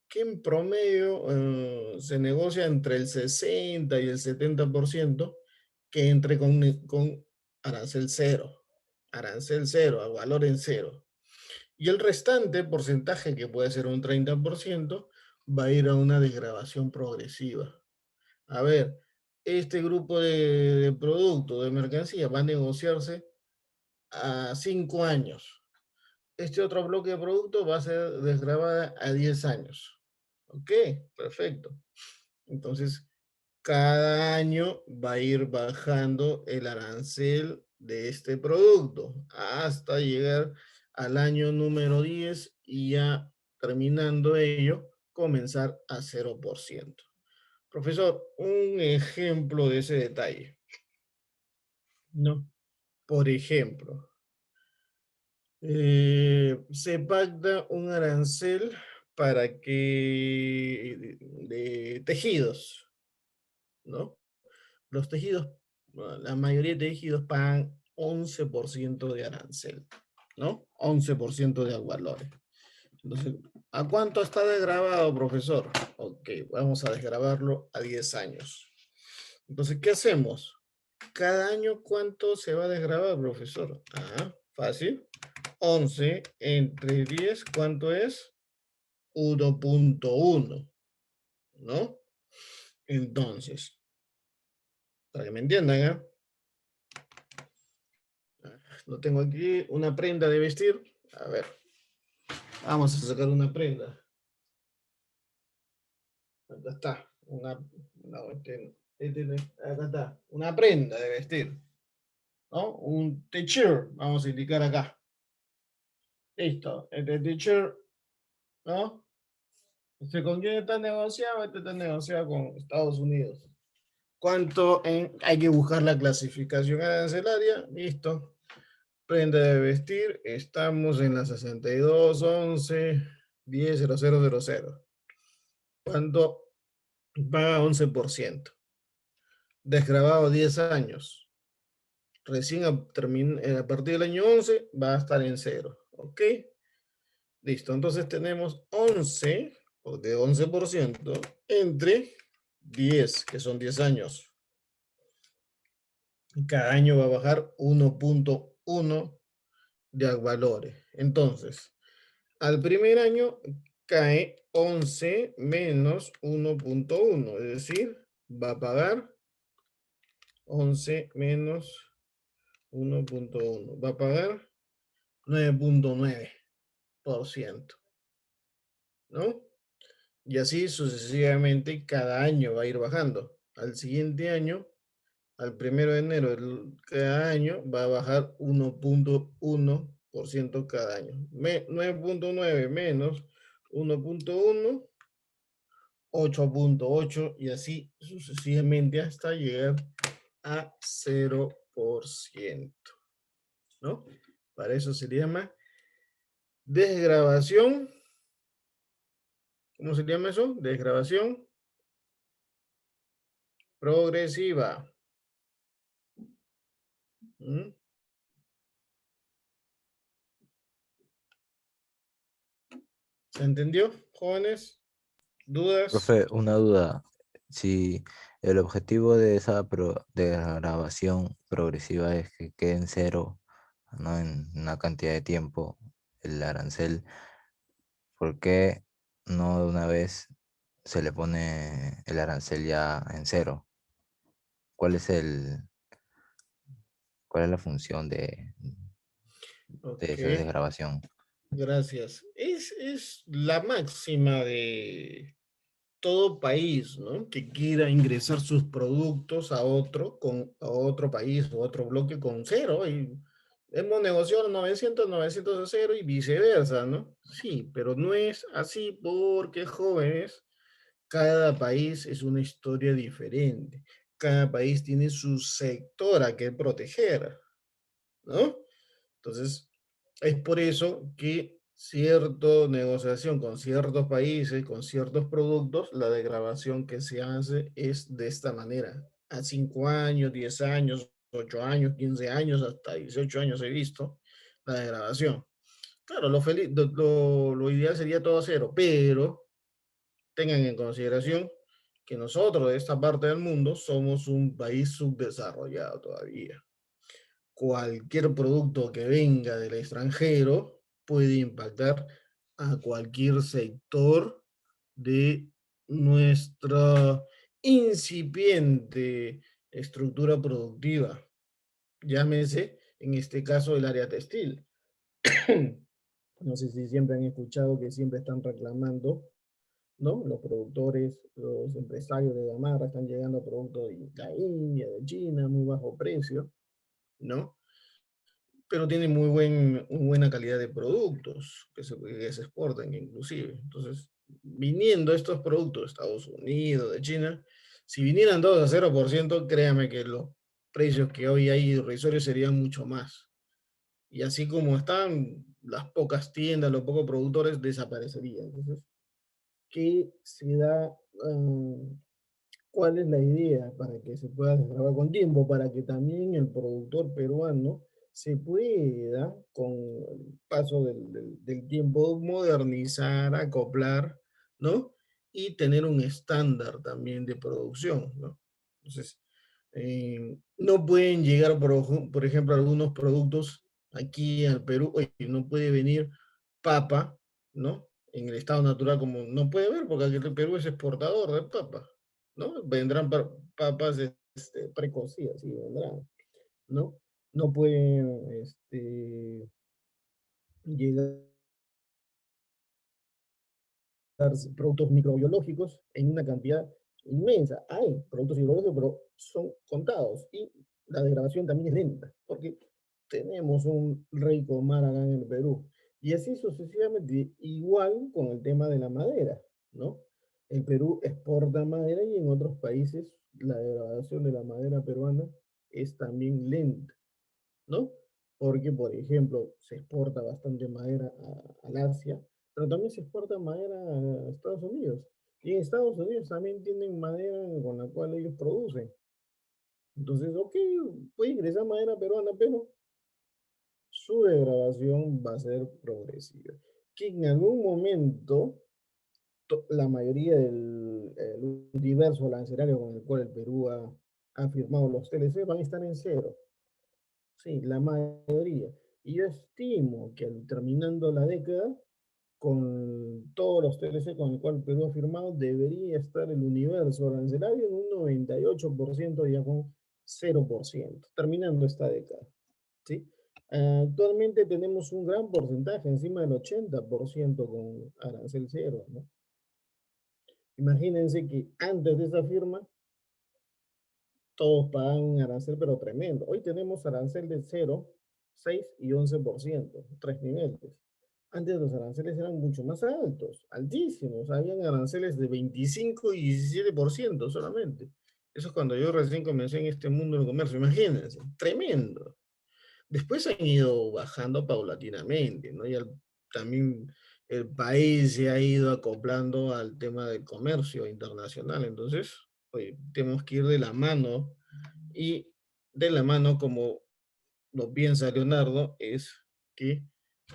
Que en promedio se negocia entre el 60 y el 70% que entre con arancel cero, a valor en cero. Y el restante porcentaje, que puede ser un 30%, va a ir a una desgravación progresiva. A ver, este grupo de productos, de mercancía, va a negociarse a 5 años. Este otro bloque de productos va a ser desgravada a 10 años. Ok, perfecto. Entonces, cada año va a ir bajando el arancel de este producto hasta llegar al año número 10 y ya terminando ello, comenzar a 0%. Profesor, un ejemplo de ese detalle, ¿no? Por ejemplo, se pacta un arancel para que de tejidos, ¿no? Los tejidos, la mayoría de tejidos pagan 11% de arancel, ¿no? 11% de valores. Entonces, ¿a cuánto está desgravado, profesor? Ok, vamos a desgravarlo a 10 años. Entonces, ¿qué hacemos? Cada año, ¿cuánto se va a desgravar, profesor? Ah, fácil. 11 entre 10, ¿cuánto es? 1.1, ¿no? Entonces, para que me entiendan, ¿eh? Lo tengo aquí, una prenda de vestir. A ver, vamos a sacar una prenda. Acá está, acá está, una prenda de vestir, ¿no? Un t-shirt, vamos a indicar acá. Listo, este t-shirt, ¿no? ¿Con quién está negociado? Este está negociado con Estados Unidos. ¿Cuánto hay que buscar la clasificación arancelaria? Listo. Prenda de vestir, estamos en la 62.11.10.0000. ¿Cuánto paga? 11%. Desgravado 10 años. Recién a partir del año 11 va a estar en cero. ¿Ok? Listo. Entonces tenemos 11, de 11%, entre 10, que son 10 años. Cada año va a bajar 1.1 de valores. Entonces, al primer año cae 11 menos 1.1, es decir, va a pagar 11 menos 1.1, va a pagar 9.9%, ¿no? Y así sucesivamente cada año va a ir bajando. Al siguiente año, al 1 de enero de cada año, va a bajar 1.1% cada año. 9.9 menos 1.1, 8.8 y así sucesivamente hasta llegar a 0%, ¿no? Para eso se le llama desgravación. ¿Cómo se llama eso? Desgravación progresiva. ¿Mm? ¿Se entendió, jóvenes? ¿Dudas? Profe, una duda. Si el objetivo de esa de la grabación progresiva es que quede en cero, ¿no? En una cantidad de tiempo, el arancel, ¿por qué no de una vez se le pone el arancel ya en cero? ¿Cuál es cuál es la función de Ok, esa desgrabación? gracias. Es la máxima de todo país, ¿no? Que quiera ingresar sus productos a otro país o otro bloque con cero. Y hemos negociado 900, 900 a cero y viceversa, ¿no? Sí, pero no es así porque, jóvenes, cada país es una historia diferente. Cada país tiene su sector a que proteger, ¿no? Entonces, es por eso que cierta negociación con ciertos países, con ciertos productos, la degradación que se hace es de esta manera. A 5 años, 10 años, 8 años, 15 años, hasta 18 años he visto la degradación. Claro, lo ideal sería todo a cero, pero tengan en consideración que nosotros de esta parte del mundo somos un país subdesarrollado todavía. Cualquier producto que venga del extranjero puede impactar a cualquier sector de nuestra incipiente estructura productiva. Llámese, en este caso, el área textil. No sé si siempre han escuchado que siempre están reclamando, ¿no? Los productores, los empresarios de Gamarra están llegando a productos de la India, de China, a muy bajo precio, ¿no? Pero tiene muy buena calidad de productos que se exportan inclusive. Entonces, viniendo estos productos de Estados Unidos, de China, si vinieran todos a 0%, créame que los precios que hoy hay irrisorios serían mucho más. Y así como están, las pocas tiendas, los pocos productores desaparecerían. Entonces, ¿qué se da? ¿Cuál es la idea? Para que se pueda desgravar con tiempo, para que también el productor peruano se pueda, con el paso del tiempo, modernizar, acoplar, ¿no? Y tener un estándar también de producción, ¿no? Entonces, no pueden llegar, por ejemplo, algunos productos aquí al Perú, oye, no puede venir papa, ¿no? En el estado natural, como no puede ver, porque aquí el Perú es exportador de papa, ¿no? Vendrán papas precocidas, sí, vendrán, ¿no? No pueden llegar productos microbiológicos en una cantidad inmensa. Hay productos microbiológicos, pero son contados. Y la degradación también es lenta, porque tenemos un rico mar acá en el Perú. Y así sucesivamente, igual con el tema de la madera, ¿no? El Perú exporta madera y en otros países la degradación de la madera peruana es también lenta, ¿no? Porque, por ejemplo, se exporta bastante madera al Asia, pero también se exporta madera a Estados Unidos. Y en Estados Unidos también tienen madera con la cual ellos producen. Entonces, ok, puede ingresar madera peruana, pero su degradación va a ser progresiva. Que en algún momento la mayoría del universo arancelario con el cual el Perú ha firmado los TLC van a estar en cero. Sí, la mayoría. Y yo estimo que terminando la década, con todos los TLC con el cual Perú ha firmado, debería estar el universo arancelario en un 98% ya con 0%, terminando esta década. ¿Sí? Actualmente tenemos un gran porcentaje, encima del 80% con arancel cero, ¿no? Imagínense que antes de esa firma, todos pagan un arancel, pero tremendo. Hoy tenemos arancel de 0, 6 y 11%, tres niveles. Antes los aranceles eran mucho más altos, altísimos. Habían aranceles de 25 y 17% solamente. Eso es cuando yo recién comencé en este mundo del comercio. Imagínense, tremendo. Después han ido bajando paulatinamente, ¿no? Y también el país se ha ido acoplando al tema del comercio internacional. Entonces, oye, tenemos que ir de la mano y de la mano como lo piensa Leonardo, es que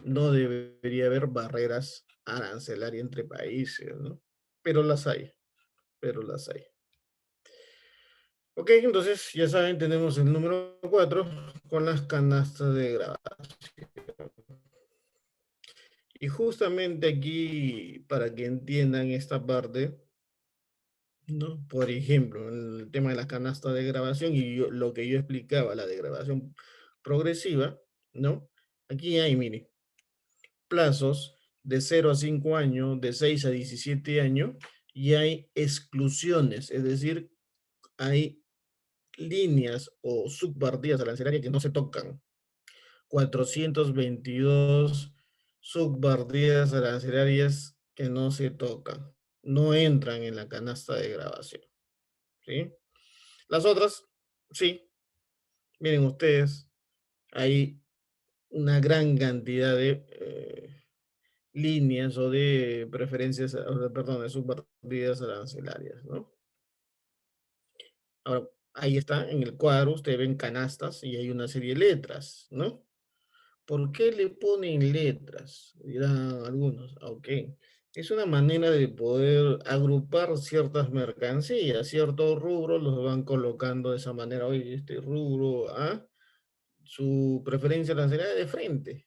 no debería haber barreras arancelarias entre países, ¿no? Pero las hay, pero las hay. Ok, entonces ya saben, tenemos el número 4 con las canastas de grabación. Y justamente aquí, para que entiendan esta parte, ¿no? Por ejemplo, el tema de la canasta de grabación y lo que yo explicaba, la de grabación progresiva, ¿no? Aquí hay, mire, plazos de 0 a 5 años, de 6 a 17 años, y hay exclusiones, es decir, hay líneas o subpartidas arancelarias que no se tocan. 422 subpartidas arancelarias que no se tocan, no entran en la canasta de grabación, ¿sí? Las otras, sí, miren ustedes, hay una gran cantidad de líneas o de preferencias, perdón, de subpartidas arancelarias, ¿no? Ahora, ahí está, en el cuadro, ustedes ven canastas y hay una serie de letras, ¿no? ¿Por qué le ponen letras? Dirán algunos. Ok. Es una manera de poder agrupar ciertas mercancías, ciertos rubros los van colocando de esa manera. Oye, este rubro A, su preferencia arancelaria de frente,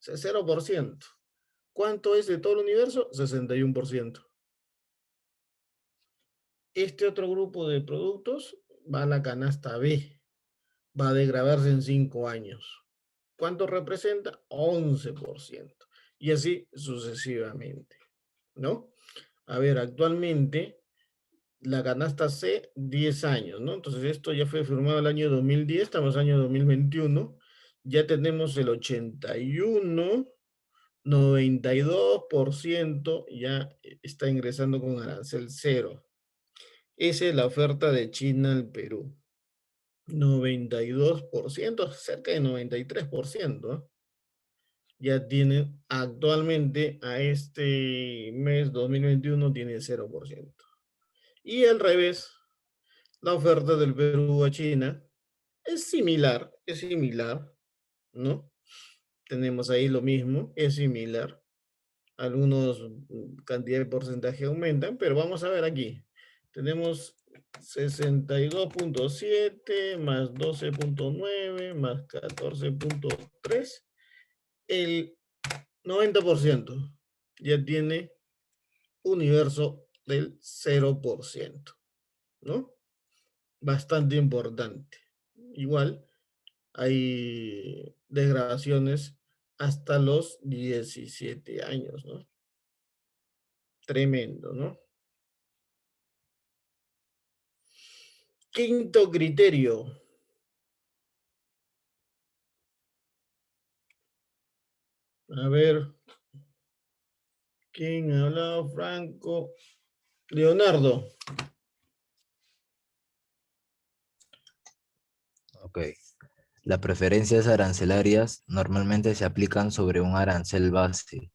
0%. ¿Cuánto es de todo el universo? 61%. Este otro grupo de productos va a la canasta B, va a degradarse en 5 años. ¿Cuánto representa? 11%. Y así sucesivamente, ¿no? A ver, actualmente la canasta C, 10 años, ¿no? Entonces esto ya fue firmado el año 2010, estamos en el año 2021, ya tenemos el 81, 92% ya está ingresando con arancel cero. Esa es la oferta de China al Perú. 92%, cerca de 93%, ¿eh? Ya tienen actualmente a este mes 2021 tiene 0%. Y al revés, la oferta del Perú a China es similar, ¿no? Tenemos ahí lo mismo, es similar. Algunos cantidad de porcentaje aumentan, pero vamos a ver aquí. Tenemos 62.7 más 12.9 más 14.3. El 90% ya tiene universo del 0%, ¿no? Bastante importante. Igual hay desgravaciones hasta los 17 años, ¿no? Tremendo, ¿no? Quinto criterio. A ver, ¿quién ha hablado? Franco. Leonardo. Ok. Las preferencias arancelarias normalmente se aplican sobre un arancel base,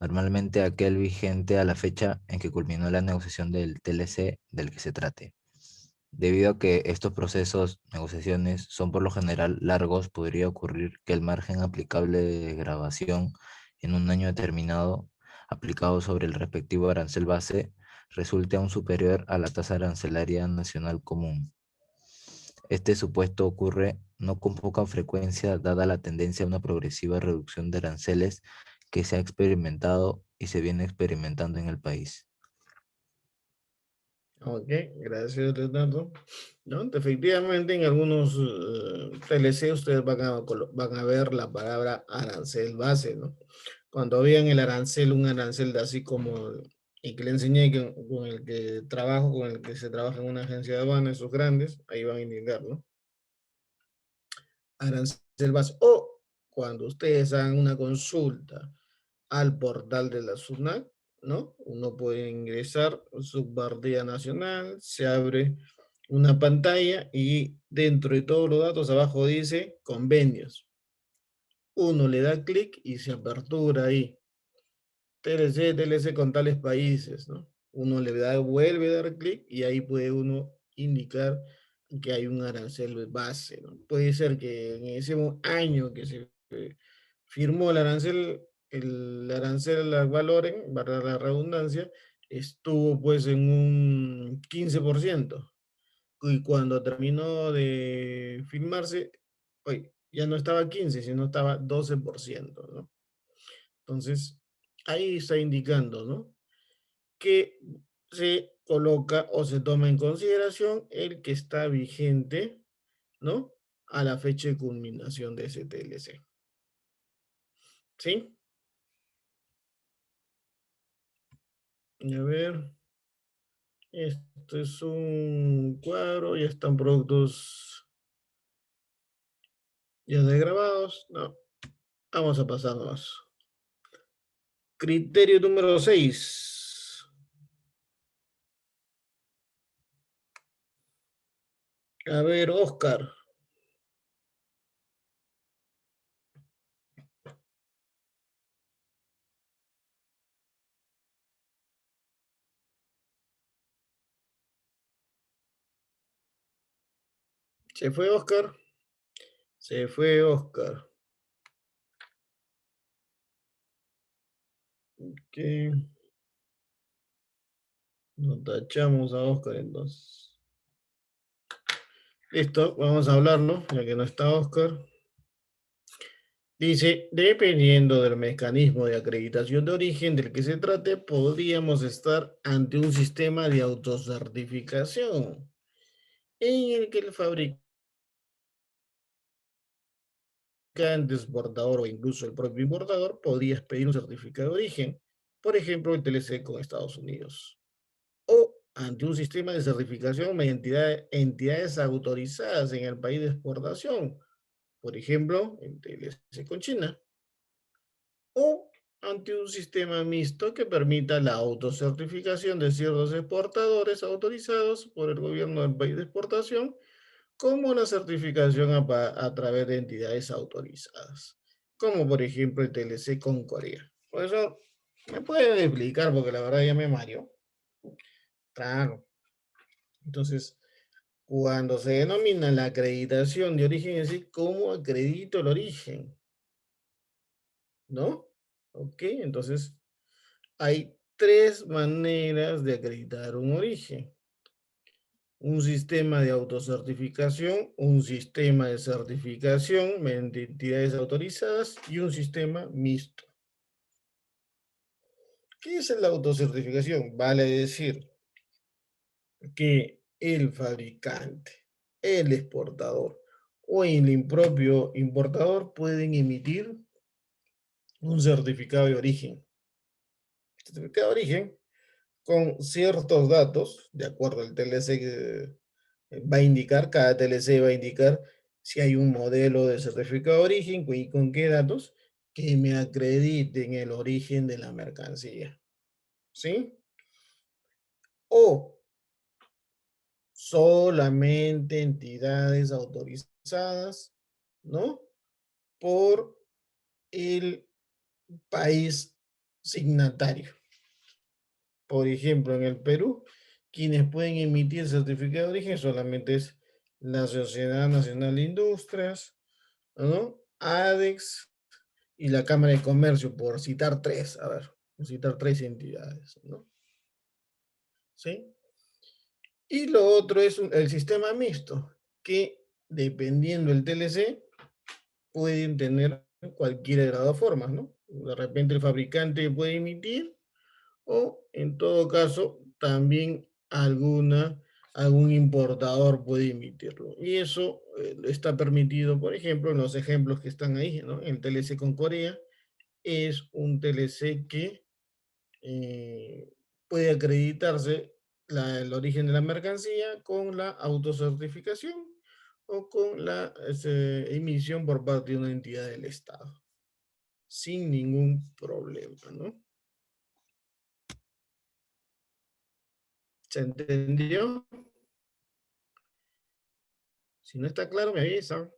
normalmente aquel vigente a la fecha en que culminó la negociación del TLC del que se trate. Debido a que estos procesos, negociaciones, son por lo general largos, podría ocurrir que el margen aplicable de grabación en un año determinado, aplicado sobre el respectivo arancel base, resulte aún superior a la tasa arancelaria nacional común. Este supuesto ocurre no con poca frecuencia, dada la tendencia a una progresiva reducción de aranceles que se ha experimentado y se viene experimentando en el país. Ok, gracias Leonardo. ¿No? Efectivamente, en algunos TLC ustedes van a ver la palabra arancel base, ¿no? Cuando vean el arancel, un arancel de así como el que le enseñé, con el que trabajo, con el que se trabaja en una agencia de aduanas, esos grandes, ahí van a indicar, ¿no? Arancel base. O cuando ustedes hagan una consulta al portal de la SUNAT, ¿no? Uno puede ingresar Subpartida Nacional, se abre una pantalla y dentro de todos los datos abajo dice convenios. Uno le da clic y se apertura ahí. TLC con tales países, ¿no? Uno le da, vuelve a dar clic y ahí puede uno indicar que hay un arancel base, ¿no? Puede ser que en ese año que se firmó el arancel al Valoren, para la redundancia, estuvo pues en un 15%. Y cuando terminó de firmarse, oye, ya no estaba 15, sino estaba 12%, ¿no? Entonces, ahí está indicando, ¿no? Que se coloca o se toma en consideración el que está vigente, ¿no? A la fecha de culminación de ese TLC. ¿Sí? A ver. Esto es un cuadro, ya están productos ya desgrabados. No, vamos a pasarnos. Criterio número 6. A ver, Oscar. ¿Se fue Oscar? Se fue Oscar. Ok. Nos tachamos a Oscar entonces. Listo, vamos a hablarlo, ya que no está Oscar. Dice, dependiendo del mecanismo de acreditación de origen del que se trate, podríamos estar ante un sistema de autocertificación en el que el fabricante, exportador o incluso el propio importador podría pedir un certificado de origen, por ejemplo, el TLC con Estados Unidos, o ante un sistema de certificación mediante entidades autorizadas en el país de exportación, por ejemplo, el TLC con China, o ante un sistema mixto que permita la autocertificación de ciertos exportadores autorizados por el gobierno del país de exportación, como una certificación a través de entidades autorizadas, como por ejemplo el TLC con Corea. Por eso, ¿me puede explicar? Porque la verdad ya me mareó. Claro. Entonces, cuando se denomina la acreditación de origen, es decir, ¿cómo acredito el origen? ¿No? Ok, entonces hay tres maneras de acreditar un origen. Un sistema de autocertificación, un sistema de certificación mediante entidades autorizadas y un sistema mixto. ¿Qué es la autocertificación? Vale decir que el fabricante, el exportador o el propio importador pueden emitir un certificado de origen. Certificado de origen con ciertos datos, de acuerdo al TLC que va a indicar, cada TLC va a indicar si hay un modelo de certificado de origen y con qué datos que me acrediten el origen de la mercancía. ¿Sí? O solamente entidades autorizadas, ¿no? Por el país signatario. Por ejemplo, en el Perú, quienes pueden emitir certificado de origen solamente es la Sociedad Nacional de Industrias, ¿no? ADEX y la Cámara de Comercio, por citar tres, a ver, por citar tres entidades, ¿no? ¿Sí? Y lo otro es el sistema mixto, que dependiendo del TLC, pueden tener cualquiera de las dos formas, ¿no? De repente el fabricante puede emitir, o en todo caso, también algún importador puede emitirlo. Y eso está permitido, por ejemplo, en los ejemplos que están ahí, ¿no? El TLC con Corea es un TLC que puede acreditarse el origen de la mercancía con la autocertificación o con la emisión por parte de una entidad del Estado, sin ningún problema, ¿no? ¿Se entendió? Si no está claro, me avisa.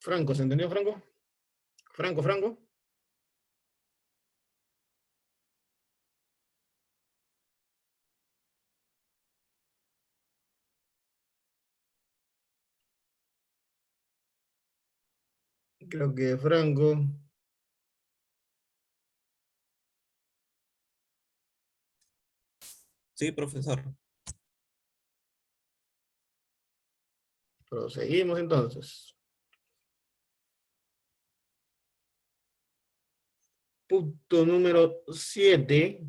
Franco, ¿se entendió, Franco? Franco. Creo que Franco. Sí, profesor. Proseguimos entonces. Punto número 7.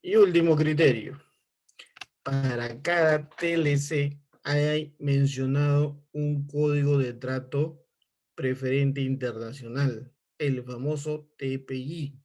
Y último criterio. Para cada TLC hay mencionado un código de trato preferente internacional, el famoso TPI.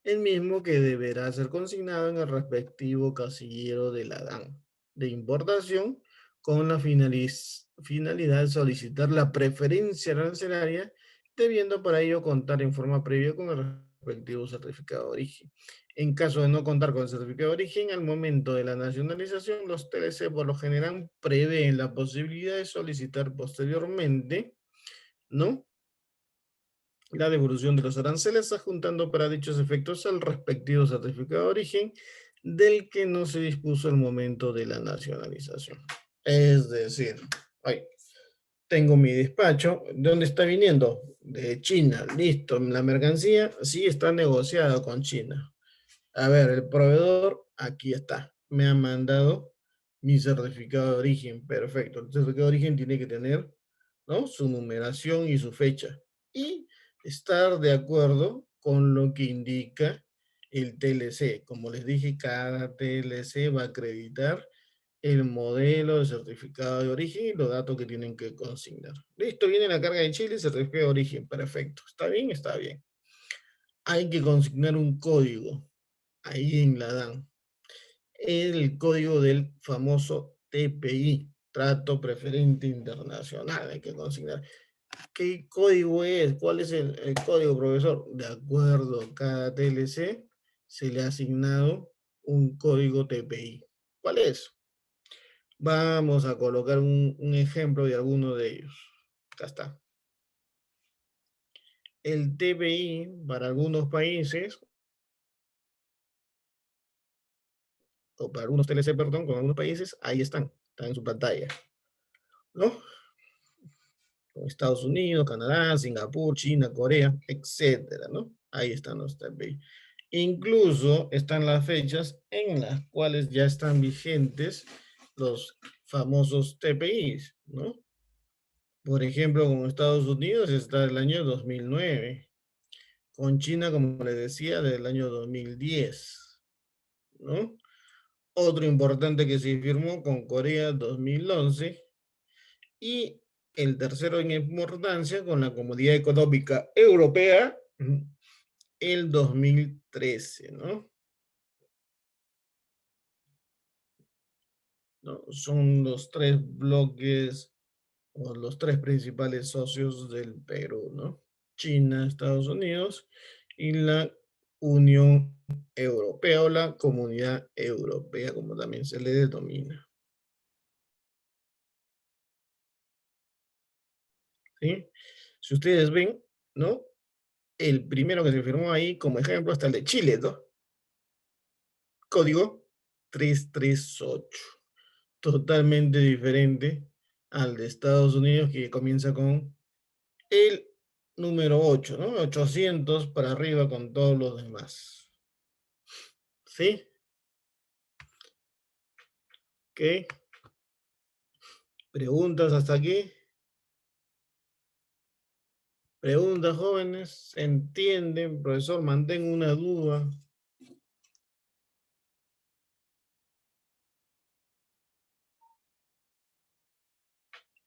El mismo que deberá ser consignado en el respectivo casillero de la DAN de importación con la finalidad de solicitar la preferencia arancelaria, debiendo para ello contar en forma previa con el respectivo certificado de origen. En caso de no contar con el certificado de origen, al momento de la nacionalización, los TLC por lo general prevén la posibilidad de solicitar posteriormente, ¿no?, la devolución de los aranceles, adjuntando para dichos efectos el respectivo certificado de origen del que no se dispuso al momento de la nacionalización. Es decir, tengo mi despacho, ¿de dónde está viniendo? De China, listo, la mercancía sí está negociada con China. A ver, el proveedor, aquí está, me ha mandado mi certificado de origen, perfecto. El certificado de origen tiene que tener, ¿no?, su numeración y su fecha. Y estar de acuerdo con lo que indica el TLC. Como les dije, cada TLC va a acreditar el modelo de certificado de origen y los datos que tienen que consignar. Listo, viene la carga de Chile, certificado de origen, perfecto. ¿Está bien? Está bien. Hay que consignar un código ahí en la DAN. El código del famoso TPI, Trato Preferente Internacional, hay que consignar. ¿Qué código es? ¿Cuál es el código, profesor? De acuerdo a cada TLC, se le ha asignado un código TPI. ¿Cuál es? Vamos a colocar un ejemplo de alguno de ellos. Acá está. El TPI para algunos países, o para algunos TLC, perdón, con algunos países, ahí están en su pantalla, ¿no? Con Estados Unidos, Canadá, Singapur, China, Corea, etcétera, ¿no? Ahí están los TPI. Incluso están las fechas en las cuales ya están vigentes los famosos TPIs, ¿no? Por ejemplo, con Estados Unidos está el año 2009. Con China, como les decía, del año 2010, ¿no? Otro importante que se firmó con Corea 2011 y el tercero en importancia con la Comunidad Económica Europea el 2013, ¿no? ¿No? Son los tres bloques o los tres principales socios del Perú, ¿no? China, Estados Unidos y la Unión Europea o la Comunidad Europea, como también se le denomina. ¿Sí? Si ustedes ven, ¿no? El primero que se firmó ahí como ejemplo está el de Chile, ¿no? Código 338. Totalmente diferente al de Estados Unidos, que comienza con el número 8, ¿no? 800 para arriba con todos los demás. ¿Sí? ¿Qué? ¿Preguntas hasta aquí? ¿Preguntas, jóvenes? ¿Se entienden? Profesor, mantengo una duda.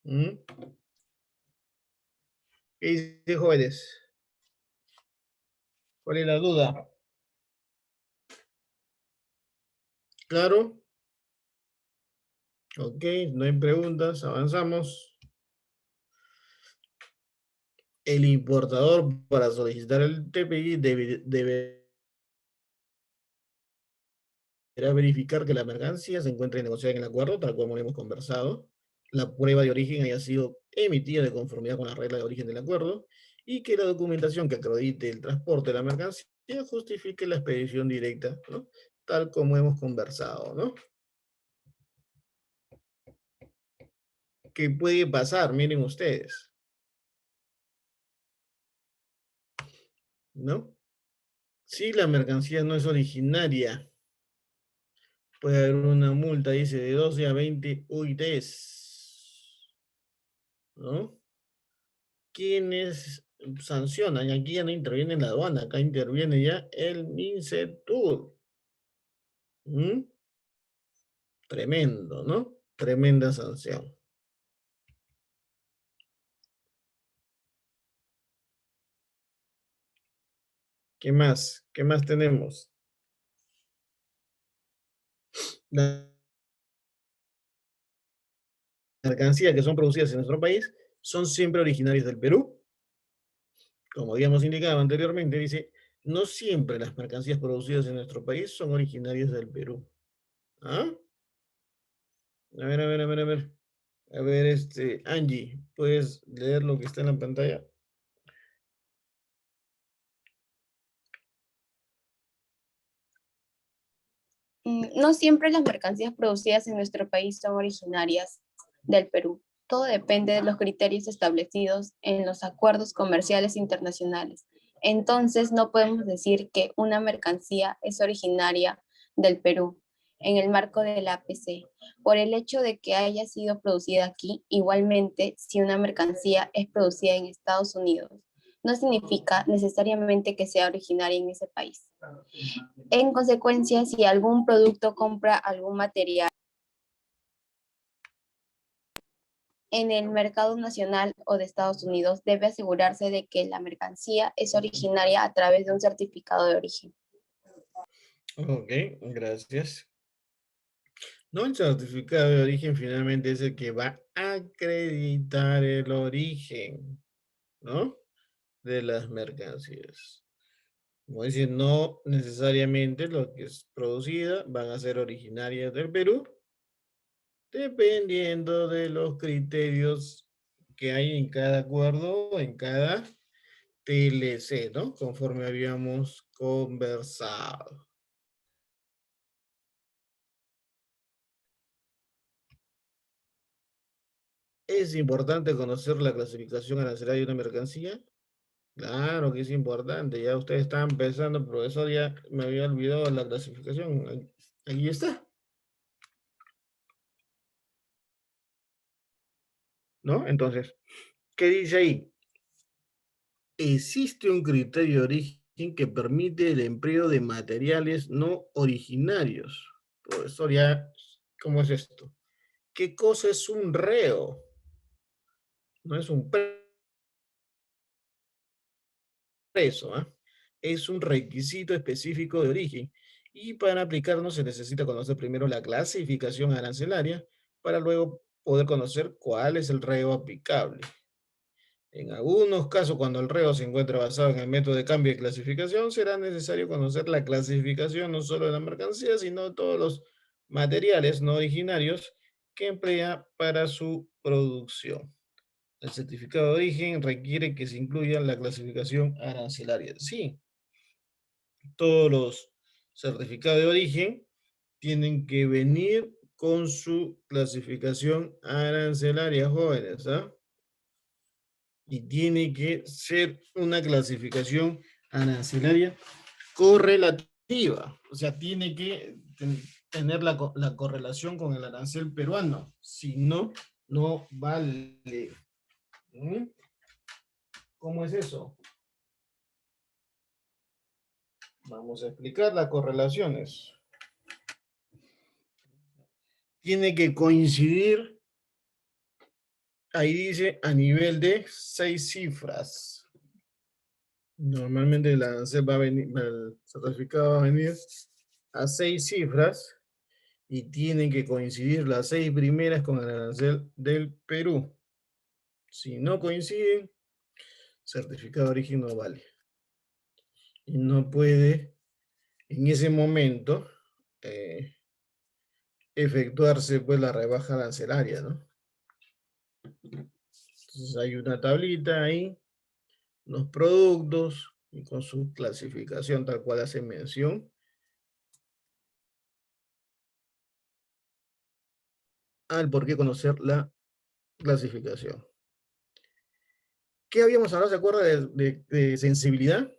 ¿Mm? ¿Qué dice, jóvenes? ¿Cuál es la duda? ¿Claro? Ok, no hay preguntas, avanzamos. El importador para solicitar el TPI deberá verificar que la mercancía se encuentre negociada en el acuerdo, tal como hemos conversado. la prueba de origen haya sido emitida de conformidad con la regla de origen del acuerdo y que la documentación que acredite el transporte de la mercancía justifique la expedición directa, ¿no? Tal como hemos conversado, ¿no? ¿Qué puede pasar? Miren ustedes, ¿no? Si la mercancía no es originaria, puede haber una multa, dice, de 12 a 20 UITs, ¿no? ¿Quiénes sancionan? Aquí ya no interviene la aduana, acá interviene ya el MINCETUR. ¿Mm? Tremendo, ¿no? Tremenda sanción. ¿Qué más? ¿Qué más tenemos? Las mercancías que son producidas en nuestro país son siempre originarias del Perú. Como habíamos indicado anteriormente, dice, no siempre las mercancías producidas en nuestro país son originarias del Perú. ¿Ah? A ver, a ver, a ver, a ver. A ver, Angie, ¿puedes leer lo que está en la pantalla? No siempre las mercancías producidas en nuestro país son originarias del Perú. Todo depende de los criterios establecidos en los acuerdos comerciales internacionales. Entonces, no podemos decir que una mercancía es originaria del Perú en el marco del APC, por el hecho de que haya sido producida aquí. Igualmente, si una mercancía es producida en Estados Unidos, no significa necesariamente que sea originaria en ese país. En consecuencia, si algún producto compra algún material en el mercado nacional o de Estados Unidos, debe asegurarse de que la mercancía es originaria a través de un certificado de origen. Ok, gracias. No, el certificado de origen finalmente es el que va a acreditar el origen, ¿no? De las mercancías. Como decir, no necesariamente lo que es producida van a ser originarias del Perú, dependiendo de los criterios que hay en cada acuerdo, en cada TLC, ¿no? Conforme habíamos conversado. ¿Es importante conocer la clasificación arancelaria de una mercancía? Claro que es importante. Ya ustedes están empezando, profesor, ya me había olvidado la clasificación. Ahí está, ¿no? Entonces, ¿qué dice ahí? Existe un criterio de origen que permite el empleo de materiales no originarios. Profesor, ya, ¿cómo es esto? ¿Qué cosa es un reo? No es un preso, ¿ah? Es un requisito específico de origen y para aplicarlo se necesita conocer primero la clasificación arancelaria para luego poder conocer cuál es el reo aplicable. En algunos casos, cuando el reo se encuentra basado en el método de cambio y clasificación, será necesario conocer la clasificación no solo de la mercancía, sino de todos los materiales no originarios que emplea para su producción. El certificado de origen requiere que se incluya la clasificación arancelaria. Sí, todos los certificados de origen tienen que venir con su clasificación arancelaria, jóvenes, ¿ah? Y tiene que ser una clasificación arancelaria correlativa, o sea, tiene que tener la correlación con el arancel peruano, si no, no vale. ¿Mm? ¿Cómo es eso? Vamos a explicar las correlaciones. Tiene que coincidir, ahí dice, a nivel de 6 cifras. Normalmente el arancel va a venir, el certificado va a venir a 6 cifras y tienen que coincidir las 6 primeras con el arancel del Perú. Si no coinciden, certificado de origen no vale. Y no puede en ese momento efectuarse pues la rebaja arancelaria, ¿no? Entonces hay una tablita ahí, los productos y con su clasificación tal cual hace mención. Al por qué conocer la clasificación. ¿Qué habíamos hablado? ¿Se acuerda de sensibilidad?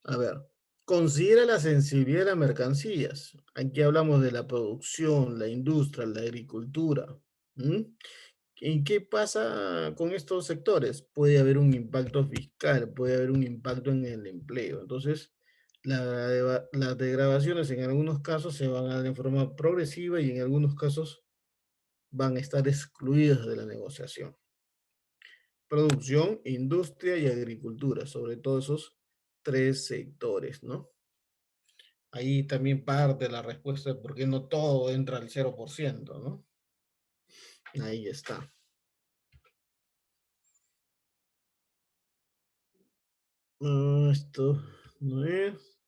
A ver, considera la sensibilidad de las mercancías. Aquí hablamos de la producción, la industria, la agricultura. ¿Mm? ¿Y qué pasa con estos sectores? Puede haber un impacto fiscal, puede haber un impacto en el empleo. Entonces, las degradaciones en algunos casos se van a dar en forma progresiva y en algunos casos van a estar excluidas de la negociación. Producción, industria y agricultura, sobre todo esos tres sectores, ¿no? Ahí también parte la respuesta de por qué no todo entra al 0%, ¿no? Ahí está. Esto no es.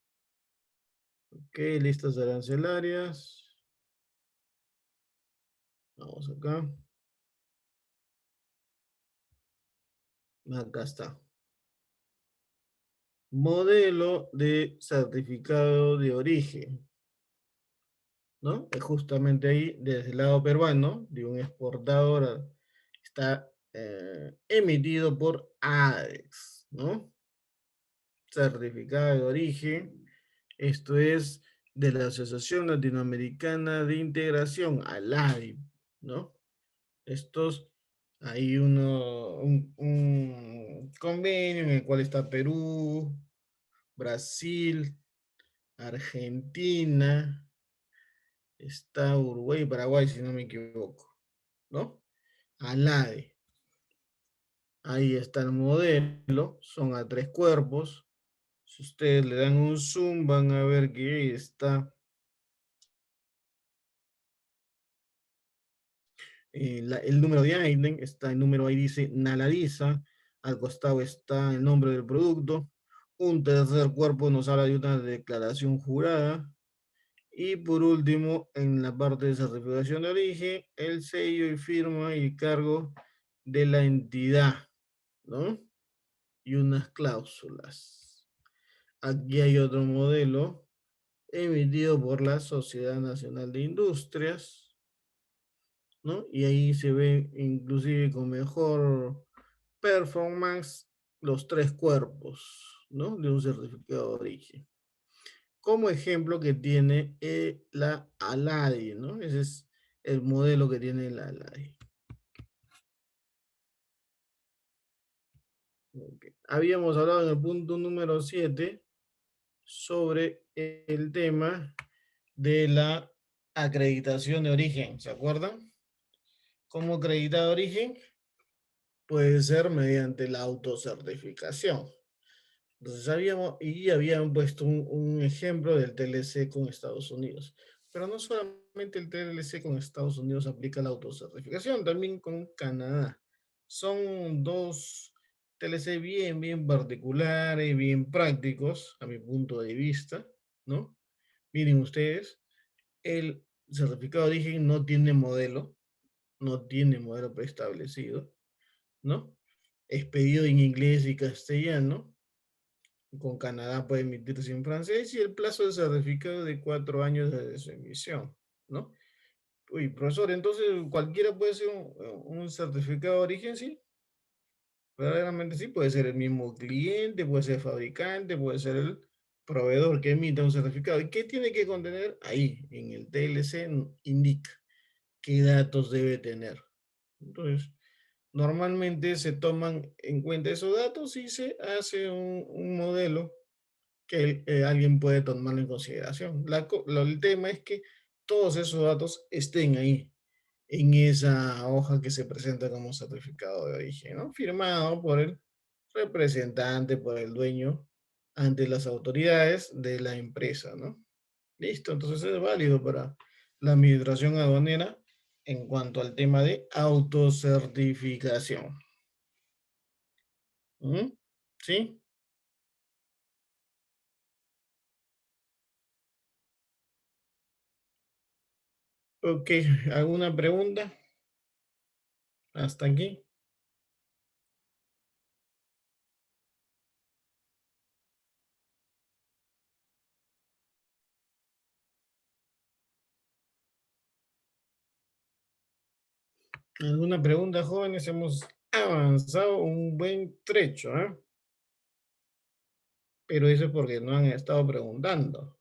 Ok, listas arancelarias. Vamos acá. Acá está. Modelo de certificado de origen, ¿no? Es justamente ahí, desde el lado peruano, de un exportador, está emitido por ADEX, ¿no? Certificado de origen. Esto es de la Asociación Latinoamericana de Integración, ALADI, ¿no? Estos, hay un convenio en el cual está Perú, Brasil, Argentina, está Uruguay y Paraguay, si no me equivoco, ¿no? ALADE. Ahí está el modelo, son a 3 cuerpos. Si ustedes le dan un zoom, van a ver que ahí está el número de INDEN, está el número ahí dice Naladiza, al costado está el nombre del producto, un tercer cuerpo nos habla de una declaración jurada, y por último, en la parte de certificación de origen, el sello y firma y cargo de la entidad, ¿no? Y unas cláusulas. Aquí hay otro modelo emitido por la Sociedad Nacional de Industrias, ¿no? Y ahí se ve inclusive con mejor performance los 3 cuerpos, ¿no? De un certificado de origen. Como ejemplo que tiene la ALADI, ¿no? Ese es el modelo que tiene la ALADI. Okay. Habíamos hablado en el punto número 7 sobre el tema de la acreditación de origen, ¿se acuerdan? ¿Cómo acreditar origen? Puede ser mediante la autocertificación. Entonces habían puesto un ejemplo del TLC con Estados Unidos. Pero no solamente el TLC con Estados Unidos aplica la autocertificación, también con Canadá. Son dos TLC bien particulares, bien prácticos, a mi punto de vista, ¿no? Miren ustedes, el certificado de origen no tiene modelo preestablecido, ¿no? Es pedido en inglés y castellano. Con Canadá puede emitirse en francés y el plazo de certificado de 4 años desde su emisión, ¿no? Uy, profesor, entonces cualquiera puede ser un certificado de origen, ¿sí? Verdaderamente sí, puede ser el mismo cliente, puede ser el fabricante, puede ser el proveedor que emita un certificado. ¿Y qué tiene que contener? Ahí, en el TLC indica qué datos debe tener. Entonces, normalmente se toman en cuenta esos datos y se hace un modelo que alguien puede tomar en consideración. El tema es que todos esos datos estén ahí, en esa hoja que se presenta como certificado de origen, ¿no? Firmado por el representante, por el dueño, ante las autoridades de la empresa, ¿no? Listo, entonces es válido para la administración aduanera en cuanto al tema de autocertificación. ¿Mm? ¿Sí? Ok, ¿alguna pregunta? Hasta aquí. ¿Alguna pregunta, jóvenes? Hemos avanzado un buen trecho, ¿eh? Pero eso es porque no han estado preguntando.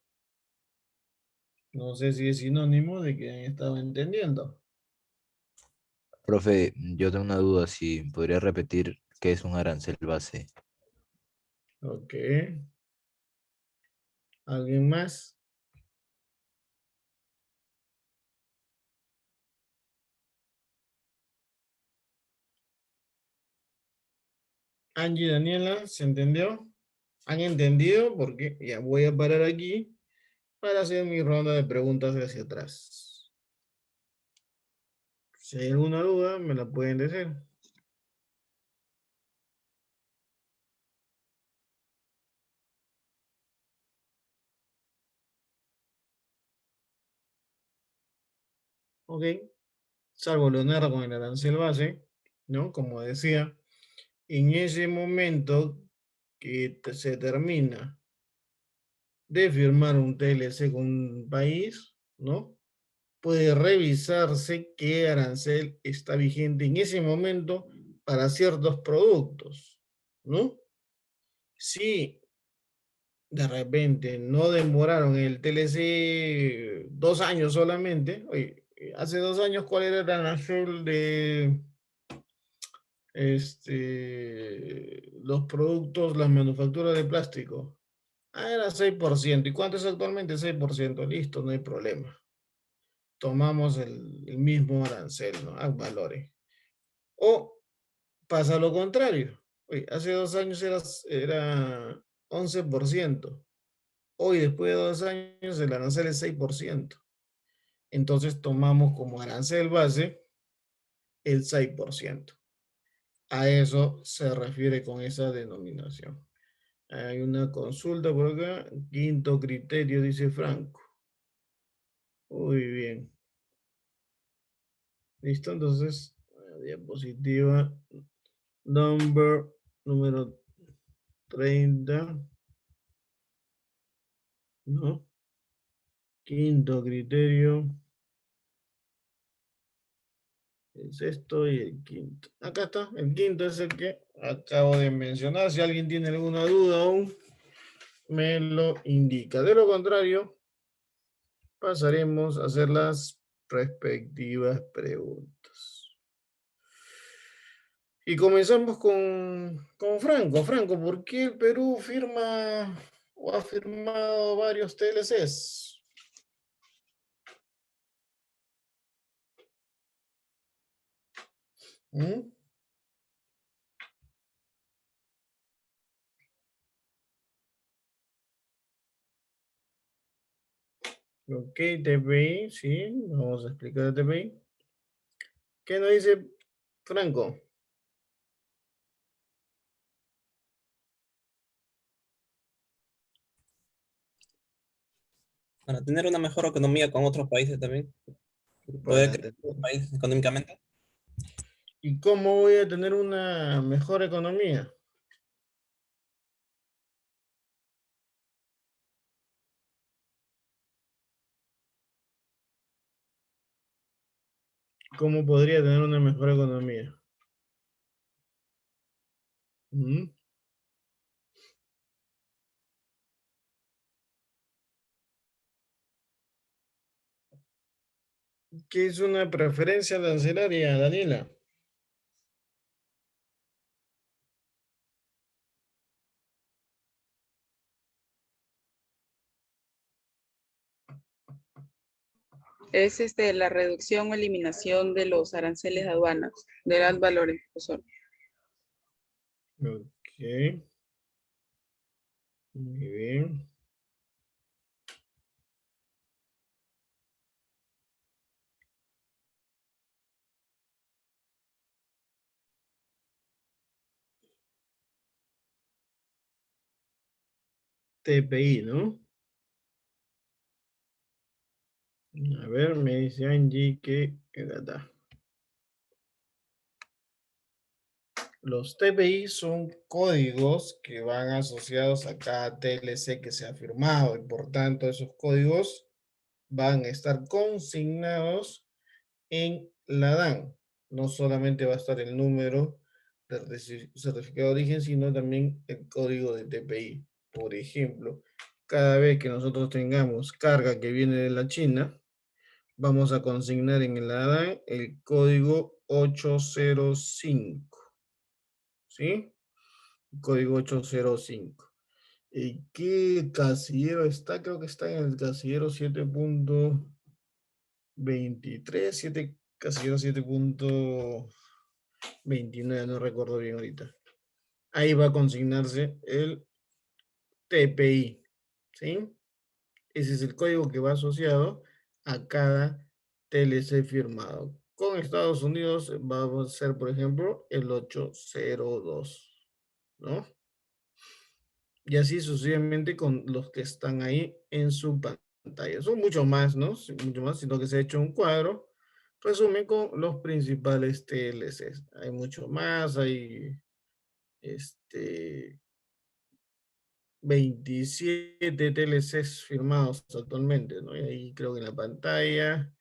No sé si es sinónimo de que han estado entendiendo. Profe, yo tengo una duda, si podría repetir qué es un arancel base. Ok. ¿Alguien más? Angie y Daniela, ¿se entendió? ¿Han entendido? Porque ya voy a parar aquí para hacer mi ronda de preguntas hacia atrás. Si hay alguna duda, me la pueden decir. Ok. Salvo Leonardo con el arancel base, ¿no? Como decía, en ese momento que se termina de firmar un TLC con un país, ¿no? Puede revisarse qué arancel está vigente en ese momento para ciertos productos, ¿no? Si de repente no demoraron el TLC 2 años solamente, oye, hace 2 años, ¿cuál era el arancel de los productos, las manufacturas de plástico? Ah, era 6%. ¿Y cuánto es actualmente? 6%. Listo, no hay problema. Tomamos el mismo arancel, ¿no? A valores. O pasa lo contrario. Oye, hace 2 años era 11%. Hoy, después de 2 años, el arancel es 6%. Entonces tomamos como arancel base el 6%. A eso se refiere con esa denominación. Hay una consulta por acá. Quinto criterio, dice Franco. Muy bien. Listo, entonces, diapositiva número 30. ¿No? Quinto criterio. El sexto y el quinto. Acá está, el quinto es el que acabo de mencionar. Si alguien tiene alguna duda aún, me lo indica. De lo contrario, pasaremos a hacer las respectivas preguntas. Y comenzamos con Franco. Franco, ¿por qué el Perú firma o ha firmado varios TLCs? ¿Mm? Ok, TPI, sí, vamos a explicar el TPI. ¿Qué nos dice Franco? Para tener una mejor economía con otros países también, poder Para crecer tener- un país económicamente. ¿Y cómo voy a tener una mejor economía? ¿Cómo podría tener una mejor economía? ¿Mm? ¿Qué es una preferencia arancelaria, Daniela? Es la reducción o eliminación de los aranceles de aduanas, del ad valorem, profesor. Ok, muy bien. TPI, ¿no? A ver, me dice Angie que acá está. Los TPI son códigos que van asociados a cada TLC que se ha firmado y por tanto esos códigos van a estar consignados en la DAN. No solamente va a estar el número del certificado de origen, sino también el código de TPI. Por ejemplo, cada vez que nosotros tengamos carga que viene de la China, vamos a consignar en la DAN el código 805. ¿Sí? Código 805. ¿Y qué casillero está? Creo que está en el casillero 7.23, casillero 7.29, no recuerdo bien ahorita. Ahí va a consignarse el TPI, ¿sí? Ese es el código que va asociado a cada TLC firmado. Con Estados Unidos va a ser, por ejemplo, el 802, ¿no? Y así sucesivamente con los que están ahí en su pantalla. Son mucho más, ¿no? Mucho más, sino que se ha hecho un cuadro. Resumen con los principales TLCs. Hay mucho más, hay 27 TLCs firmados actualmente, ¿no? Y ahí creo que en la pantalla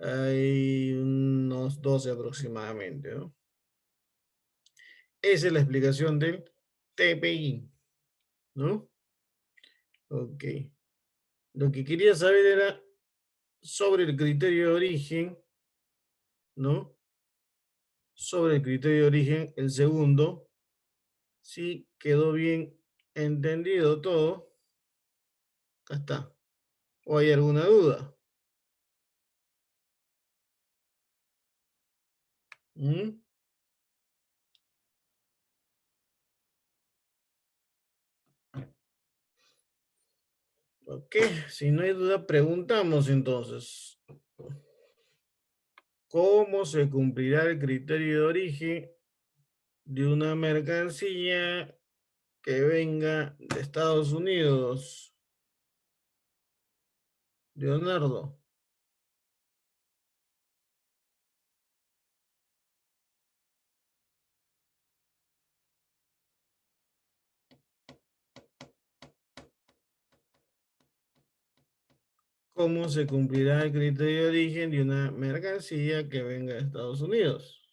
hay unos 12 aproximadamente, ¿no? Esa es la explicación del TPI, ¿no? Ok. Lo que quería saber era sobre el criterio de origen, ¿no? Sobre el criterio de origen, el segundo, si quedó bien entendido todo, acá está. ¿O hay alguna duda? ¿Mm? Ok, si no hay duda, preguntamos entonces. ¿Cómo se cumplirá el criterio de origen de una mercancía que venga de Estados Unidos? Leonardo. ¿Cómo se cumplirá el criterio de origen de una mercancía que venga de Estados Unidos?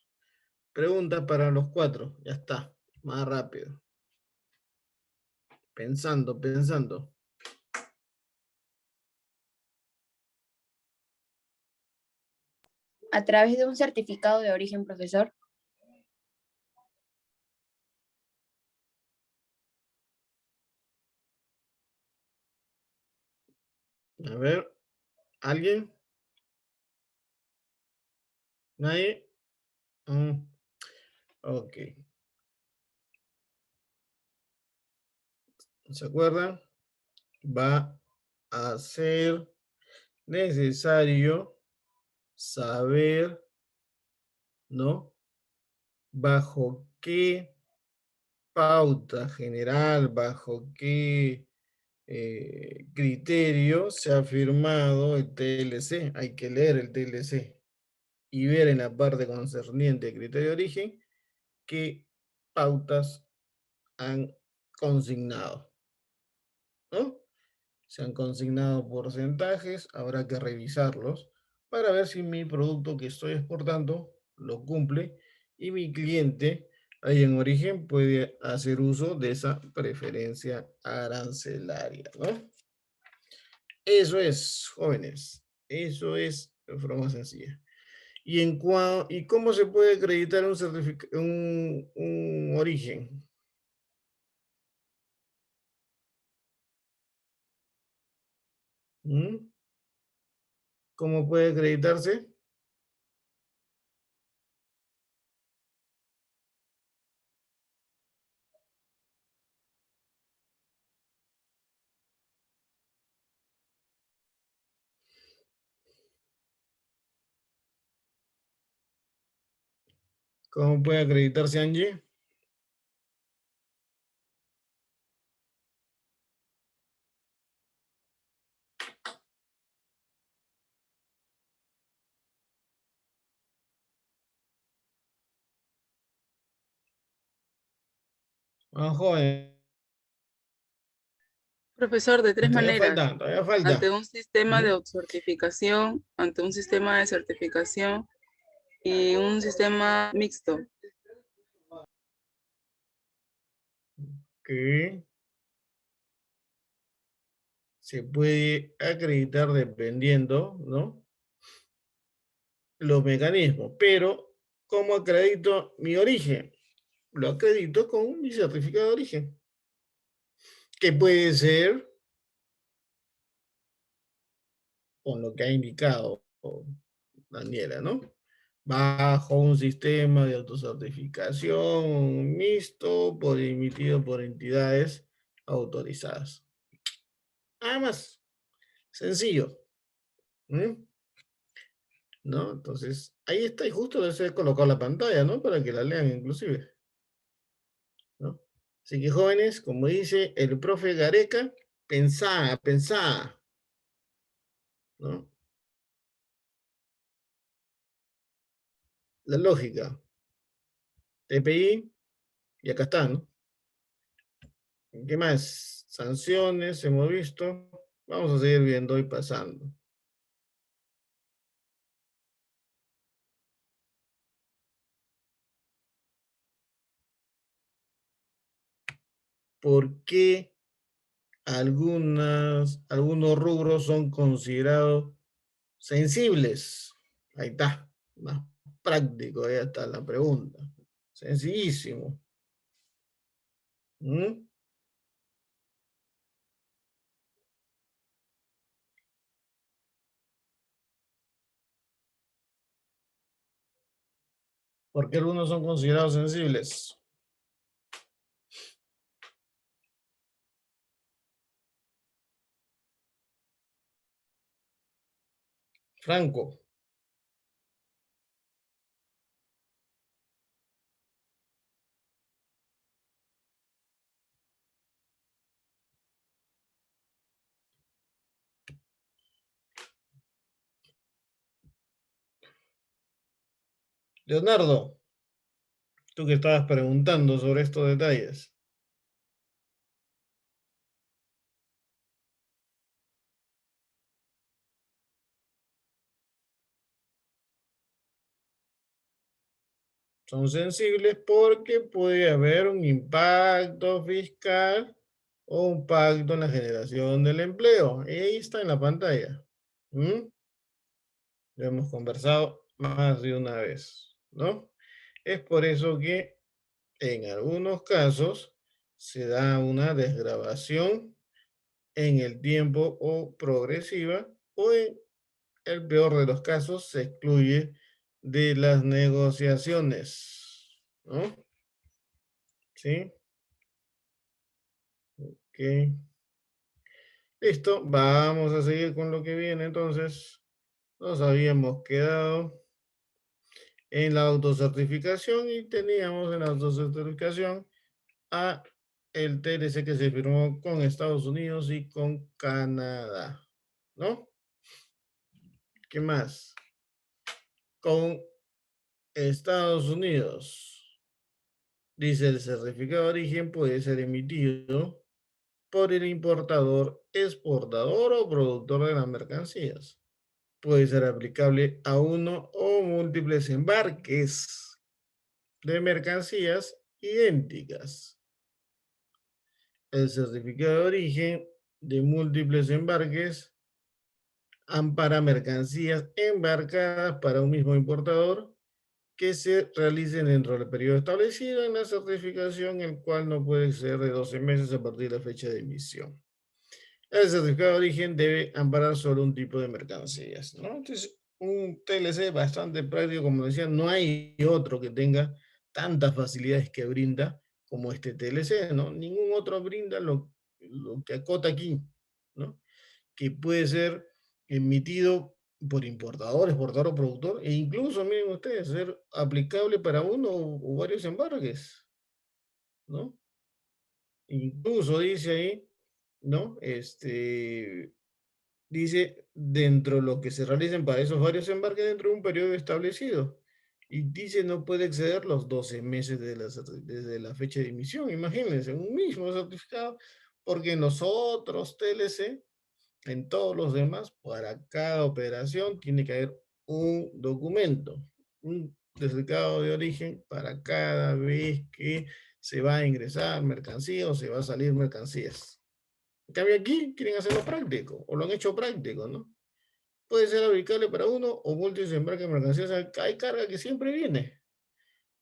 Pregunta para los cuatro. Ya está. Más rápido. Pensando, pensando. A través de un certificado de origen, profesor. A ver. ¿Alguien? ¿Nadie? Ok. ¿Se acuerdan? Va a ser necesario saber, ¿no? Bajo qué pauta general, bajo qué criterio se ha firmado el TLC. Hay que leer el TLC y ver en la parte concerniente al criterio de origen qué pautas han consignado, ¿no? Se han consignado porcentajes, habrá que revisarlos para ver si mi producto que estoy exportando lo cumple y mi cliente ahí en origen puede hacer uso de esa preferencia arancelaria, ¿no? Eso es, jóvenes, eso es de forma sencilla. ¿Y cómo se puede acreditar un origen? ¿Mm? ¿Cómo puede acreditarse? ¿Cómo puede acreditarse, Angie? Ah, joven. Profesor, de tres Todavía maneras. falta, todavía falta. Ante un sistema de Ujú. autocertificación, ante un sistema de certificación y un sistema mixto. Que se puede acreditar dependiendo, ¿no? Los mecanismos, pero ¿cómo acredito mi origen? Lo acredito con mi certificado de origen, que puede ser con lo que ha indicado Daniela, ¿no? Bajo un sistema de autocertificación mixto emitido por entidades autorizadas. Nada más, sencillo. ¿Mm? ¿No? Entonces, ahí está, y justo les he colocado la pantalla, ¿no? Para que la lean inclusive, ¿no? Así que jóvenes, como dice el profe Gareca, pensá, pensá, ¿no? La lógica, TPI, y acá está, ¿no? ¿Qué más? Sanciones, hemos visto. Vamos a seguir viendo y pasando. ¿Por qué algunos rubros son considerados sensibles? Ahí está, más práctico, ahí está la pregunta. Sencillísimo. ¿Mm? ¿Por qué algunos son considerados sensibles? Franco. Leonardo, tú que estabas preguntando sobre estos detalles. Son sensibles porque puede haber un impacto fiscal o un impacto en la generación del empleo. Ahí está en la pantalla. ¿Mm? Lo hemos conversado más de una vez, ¿no? Es por eso que en algunos casos se da una desgravación en el tiempo o progresiva, o en el peor de los casos se excluye de las negociaciones, ¿no? ¿Sí? Ok. Listo, vamos a seguir con lo que viene. Entonces, nos habíamos quedado en la autocertificación y teníamos en la autocertificación a el TLC que se firmó con Estados Unidos y con Canadá, ¿no? ¿Qué más? Con Estados Unidos. Dice el certificado de origen puede ser emitido por el importador, exportador o productor de las mercancías. Puede ser aplicable a uno o múltiples embarques de mercancías idénticas. El certificado de origen de múltiples embarques ampara mercancías embarcadas para un mismo importador que se realicen dentro del periodo establecido en la certificación, el cual no puede ser de 12 meses a partir de la fecha de emisión. El certificado de origen debe amparar solo un tipo de mercancías, ¿no? Entonces, un TLC bastante práctico, como decía, no hay otro que tenga tantas facilidades que brinda como este TLC, ¿no? Ningún otro brinda lo que acota aquí, ¿no? Que puede ser emitido por importador, exportador o productor, e incluso, miren ustedes, ser aplicable para uno o varios embarques, ¿no? Incluso dice ahí, ¿no? Dice, dentro de lo que se realicen para esos varios embarques dentro de un periodo establecido. Y dice no puede exceder los 12 meses desde la fecha de emisión. Imagínense, un mismo certificado, porque en los otros TLC, en todos los demás, para cada operación tiene que haber un documento, un certificado de origen para cada vez que se va a ingresar mercancía o se va a salir mercancías. En cambio aquí quieren hacerlo práctico, o lo han hecho práctico, ¿no? Puede ser aplicable para uno o multisembraje de mercancías. Hay carga que siempre viene.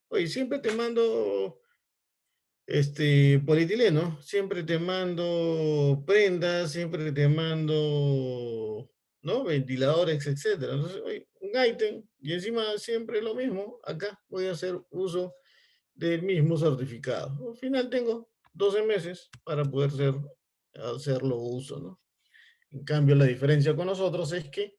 Oye, siempre te mando polietileno, siempre te mando prendas, siempre te mando, ¿no? Ventiladores, etcétera. Entonces, oye, un ítem y encima siempre lo mismo. Acá voy a hacer uso del mismo certificado. Al final tengo 12 meses para poder hacerlo uso, ¿no? En cambio, la diferencia con nosotros es que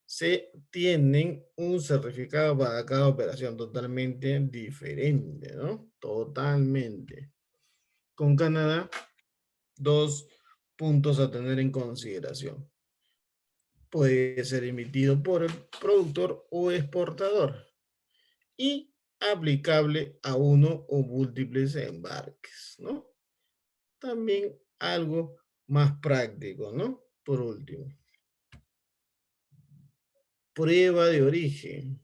se tienen un certificado para cada operación totalmente diferente, ¿no? Totalmente. Con Canadá, 2 puntos a tener en consideración. Puede ser emitido por el productor o exportador y aplicable a uno o múltiples embarques, ¿no? También algo más práctico, ¿no? Por último. Prueba de origen.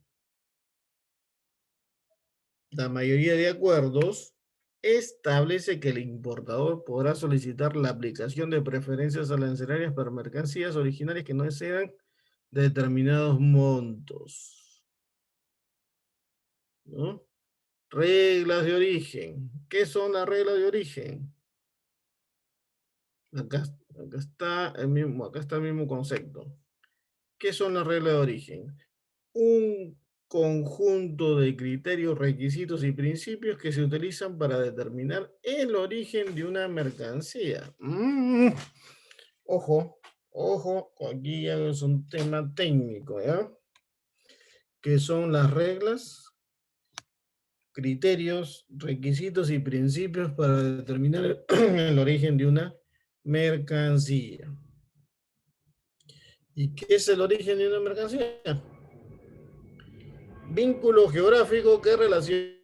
La mayoría de acuerdos establece que el importador podrá solicitar la aplicación de preferencias arancelarias para mercancías originarias que no excedan determinados montos, ¿no? Reglas de origen. ¿Qué son las reglas de origen? Acá está el mismo concepto. ¿Qué son las reglas de origen? Un conjunto de criterios, requisitos y principios que se utilizan para determinar el origen de una mercancía. Ojo, ojo, aquí ya es un tema técnico, ¿ya? ¿Qué son las reglas, criterios, requisitos y principios para determinar el origen de una mercancía? ¿Y qué es el origen de una mercancía? Vínculo geográfico que relaciona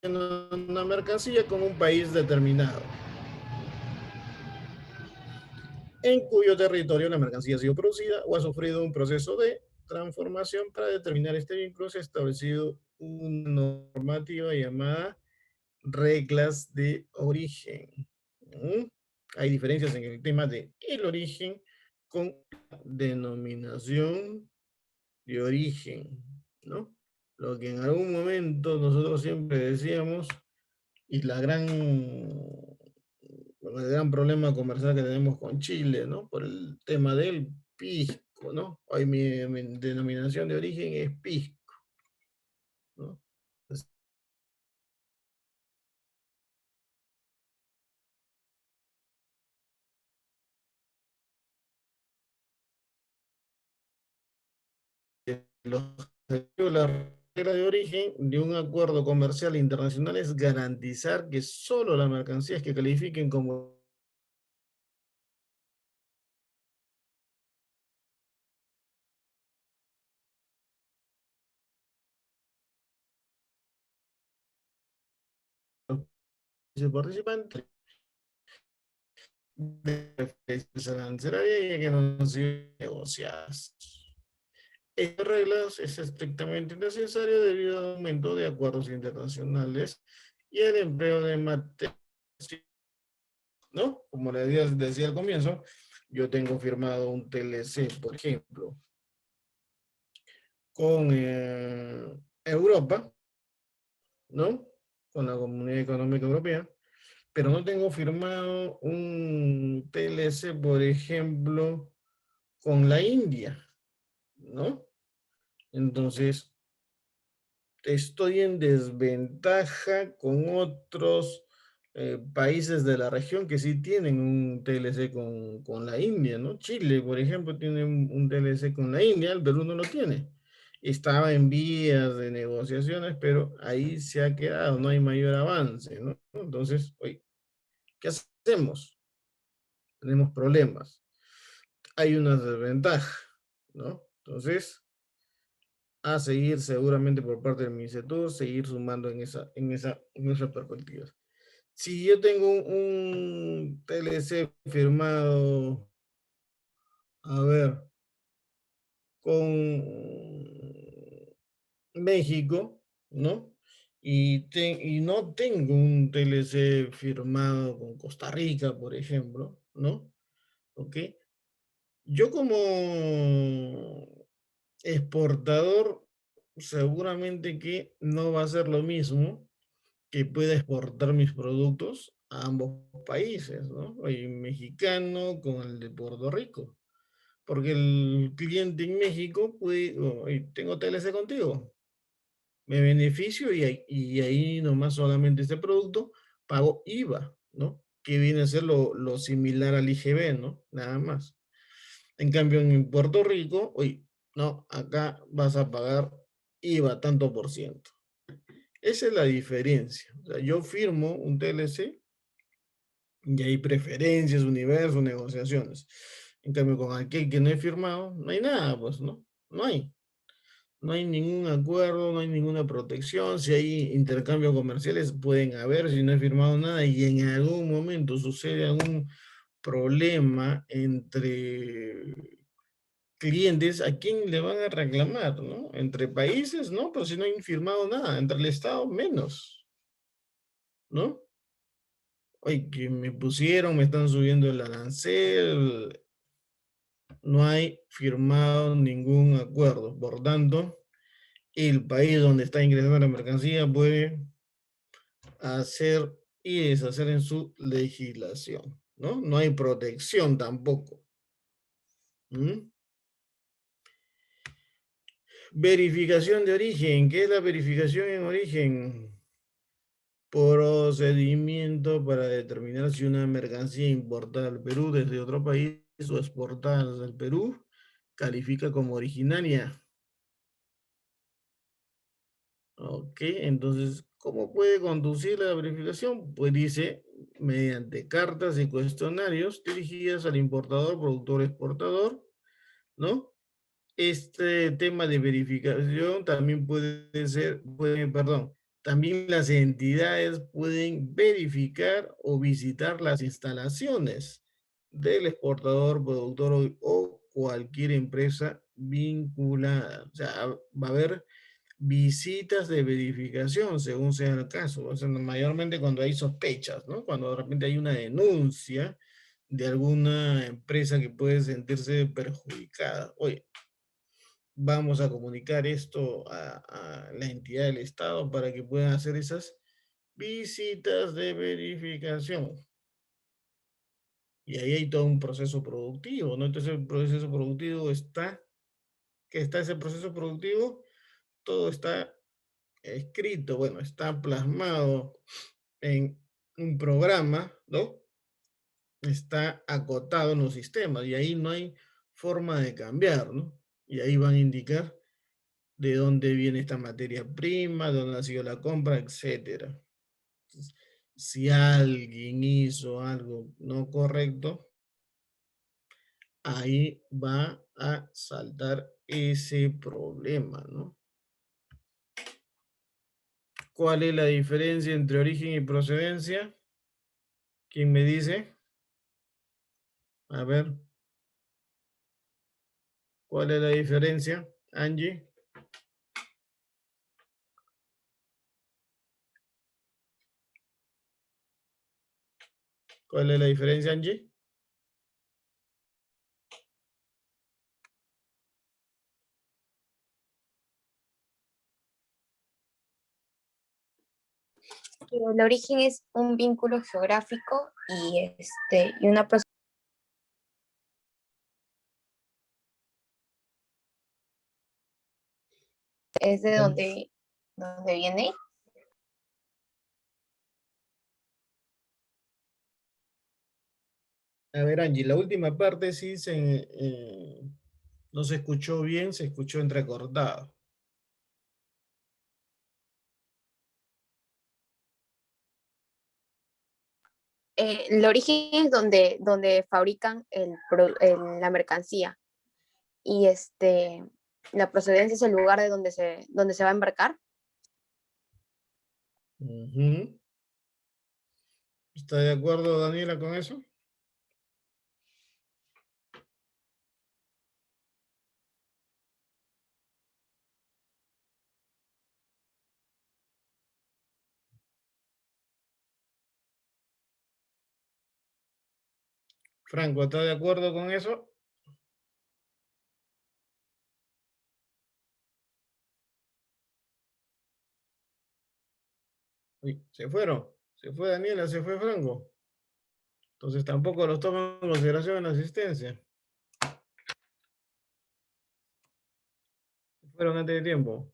una mercancía con un país determinado, en cuyo territorio la mercancía ha sido producida o ha sufrido un proceso de transformación. Para determinar este vínculo se ha establecido una normativa llamada reglas de origen. Hay diferencias en el tema de el origen con denominación de origen, ¿no? Lo que en algún momento nosotros siempre decíamos, y el gran problema comercial que tenemos con Chile, ¿no? Por el tema del pisco, ¿no? Hoy mi denominación de origen es pisco, ¿no? La regla de origen de un acuerdo comercial internacional es garantizar que solo las mercancías que califiquen como participantes de arancelaria y que no han sido negociadas. Estas reglas es estrictamente necesario debido al aumento de acuerdos internacionales y el empleo de materias, ¿no? Como les decía al comienzo, yo tengo firmado un TLC, por ejemplo, con Europa, ¿no? Con la Comunidad Económica Europea, pero no tengo firmado un TLC, por ejemplo, con la India, ¿no? Entonces, estoy en desventaja con otros países de la región que sí tienen un TLC con la India, ¿no? Chile, por ejemplo, tiene un TLC con la India, el Perú no lo tiene. Estaba en vías de negociaciones, pero ahí se ha quedado, no hay mayor avance, ¿no? Entonces, oye, ¿qué hacemos? Tenemos problemas. Hay una desventaja, ¿no? Entonces, a seguir seguramente por parte del MINCETUR, seguir sumando en esa perspectiva. Si yo tengo un TLC firmado, a ver, con México, ¿no? Y no tengo un TLC firmado con Costa Rica, por ejemplo, ¿no? ¿Ok? Yo como exportador, seguramente que no va a ser lo mismo que pueda exportar mis productos a ambos países, ¿no? El mexicano con el de Puerto Rico. Porque el cliente en México puede, "Oye, tengo TLC contigo, me beneficio y ahí nomás solamente este producto pago IVA, ¿no? Que viene a ser lo similar al IGB, ¿no? Nada más. En cambio, en Puerto Rico, oye, no, acá vas a pagar IVA tanto por ciento. Esa es la diferencia. O sea, yo firmo un TLC y hay preferencias, universo, negociaciones. En cambio, con aquel que no he firmado, no hay nada, pues, ¿no? No hay. No hay ningún acuerdo, no hay ninguna protección. Si hay intercambios comerciales, pueden haber, si no he firmado nada y en algún momento sucede algún problema entre clientes, ¿a quién le van a reclamar, no? Entre países, ¿no? Pero si no han firmado nada, entre el Estado menos, ¿no? Oye, que me pusieron, me están subiendo el arancel, no hay firmado ningún acuerdo. Por tanto, el país donde está ingresando la mercancía puede hacer y deshacer en su legislación, ¿no? No hay protección tampoco. ¿Mm? Verificación de origen. ¿Qué es la verificación en origen? Procedimiento para determinar si una mercancía importada al Perú desde otro país o exportada desde el Perú califica como originaria. Ok, entonces, ¿cómo puede conducir la verificación? Pues dice, mediante cartas y cuestionarios dirigidas al importador, productor, exportador, ¿no? Este tema de verificación también puede ser, perdón, también las entidades pueden verificar o visitar las instalaciones del exportador, productor o cualquier empresa vinculada. O sea, va a haber visitas de verificación según sea el caso. O sea, mayormente cuando hay sospechas, ¿no? Cuando de repente hay una denuncia de alguna empresa que puede sentirse perjudicada. Oye, vamos a comunicar esto a la entidad del Estado para que puedan hacer esas visitas de verificación. Y ahí hay todo un proceso productivo, ¿no? Entonces el proceso productivo ¿qué está ese proceso productivo? Todo está escrito, bueno, está plasmado en un programa, ¿no? Está acotado en los sistemas y ahí no hay forma de cambiar, ¿no? Y ahí van a indicar de dónde viene esta materia prima, de dónde ha sido la compra, etcétera. Entonces, si alguien hizo algo no correcto, ahí va a saltar ese problema, ¿no? ¿Cuál es la diferencia entre origen y procedencia? ¿Quién me dice? A ver, ¿cuál es la diferencia, Angie? ¿Cuál es la diferencia, Angie? El origen es un vínculo geográfico y una es de donde viene. A ver, Angie, la última parte sí no se escuchó bien, se escuchó entrecortado. El origen es donde fabrican la mercancía y La procedencia es el lugar de donde se va a embarcar. Ujú. ¿Está de acuerdo, Daniela, con eso? Franco, ¿está de acuerdo con eso? Uy, se fueron. Se fue Daniela, se fue Franco. Entonces tampoco los toman en consideración en la asistencia. Se fueron antes de tiempo.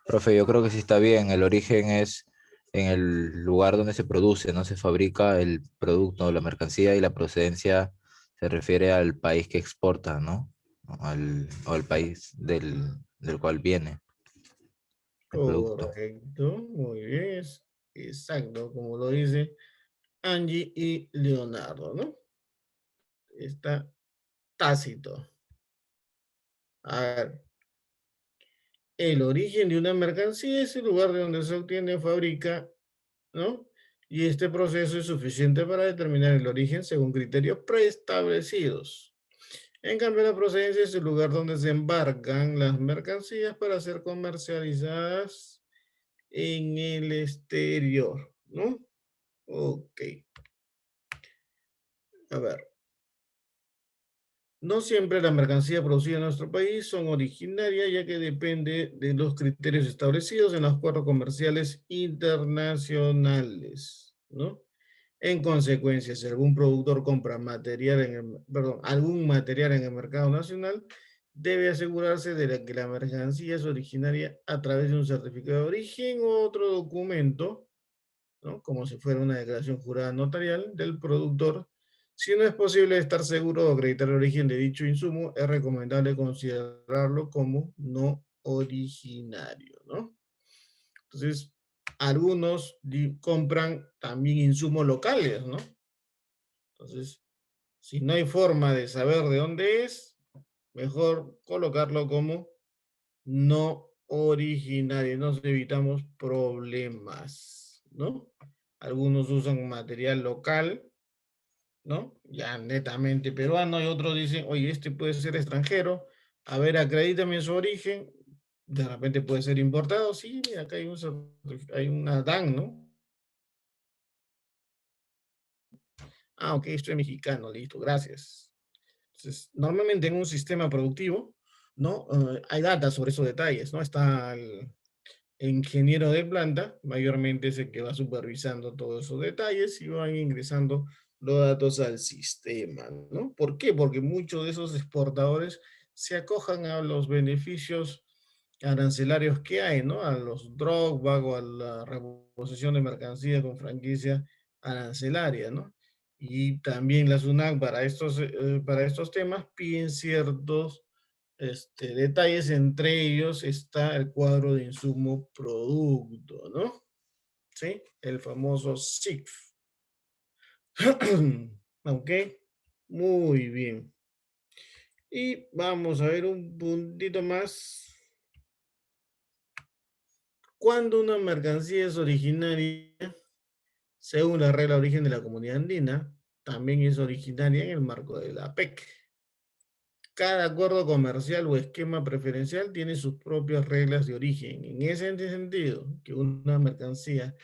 Profe, yo creo que sí está bien. El origen es en el lugar donde se produce, no se fabrica el producto o la mercancía, y la procedencia se refiere al país que exporta, ¿no? O al país del cual viene el producto. Correcto, muy bien. Es exacto, como lo dice Angie y Leonardo, ¿no? Está tácito. A ver. El origen de una mercancía es el lugar de donde se obtiene, fabrica, ¿no? Y este proceso es suficiente para determinar el origen según criterios preestablecidos. En cambio, la procedencia es el lugar donde se embarcan las mercancías para ser comercializadas en el exterior, ¿no? Ok. A ver. No siempre la mercancía producida en nuestro país son originarias, ya que depende de los criterios establecidos en los acuerdos comerciales internacionales, ¿no? En consecuencia, si algún productor compra algún material en el mercado nacional, debe asegurarse de que la mercancía es originaria a través de un certificado de origen u otro documento, ¿no? Como si fuera una declaración jurada notarial del productor. Si no es posible estar seguro o acreditar el origen de dicho insumo, es recomendable considerarlo como no originario, ¿no? Entonces, algunos compran también insumos locales, ¿no? Entonces, si no hay forma de saber de dónde es, mejor colocarlo como no originario. Nos evitamos problemas, ¿no? Algunos usan material local, ¿no? Ya netamente peruano, y otros dicen, oye, este puede ser extranjero, a ver, acredítame su origen, de repente puede ser importado, sí, mira, acá hay una DAN, ¿no? Ah, ok, esto es mexicano, listo, gracias. Entonces, normalmente en un sistema productivo, ¿no? Hay data sobre esos detalles, ¿no? Está el ingeniero de planta, mayormente es el que va supervisando todos esos detalles y van ingresando los datos al sistema, ¿no? ¿Por qué? Porque muchos de esos exportadores se acojan a los beneficios arancelarios que hay, ¿no? A los drawback o a la reposición de mercancía con franquicia arancelaria, ¿no? Y también la SUNAT para estos temas piden ciertos detalles, entre ellos está el cuadro de insumo producto, ¿no? ¿Sí? El famoso SIF. Ok, muy bien. Y vamos a ver un puntito más. Cuando una mercancía es originaria, según la regla de origen de la Comunidad Andina, también es originaria en el marco de la PEC. Cada acuerdo comercial o esquema preferencial tiene sus propias reglas de origen. En ese sentido, que una mercancía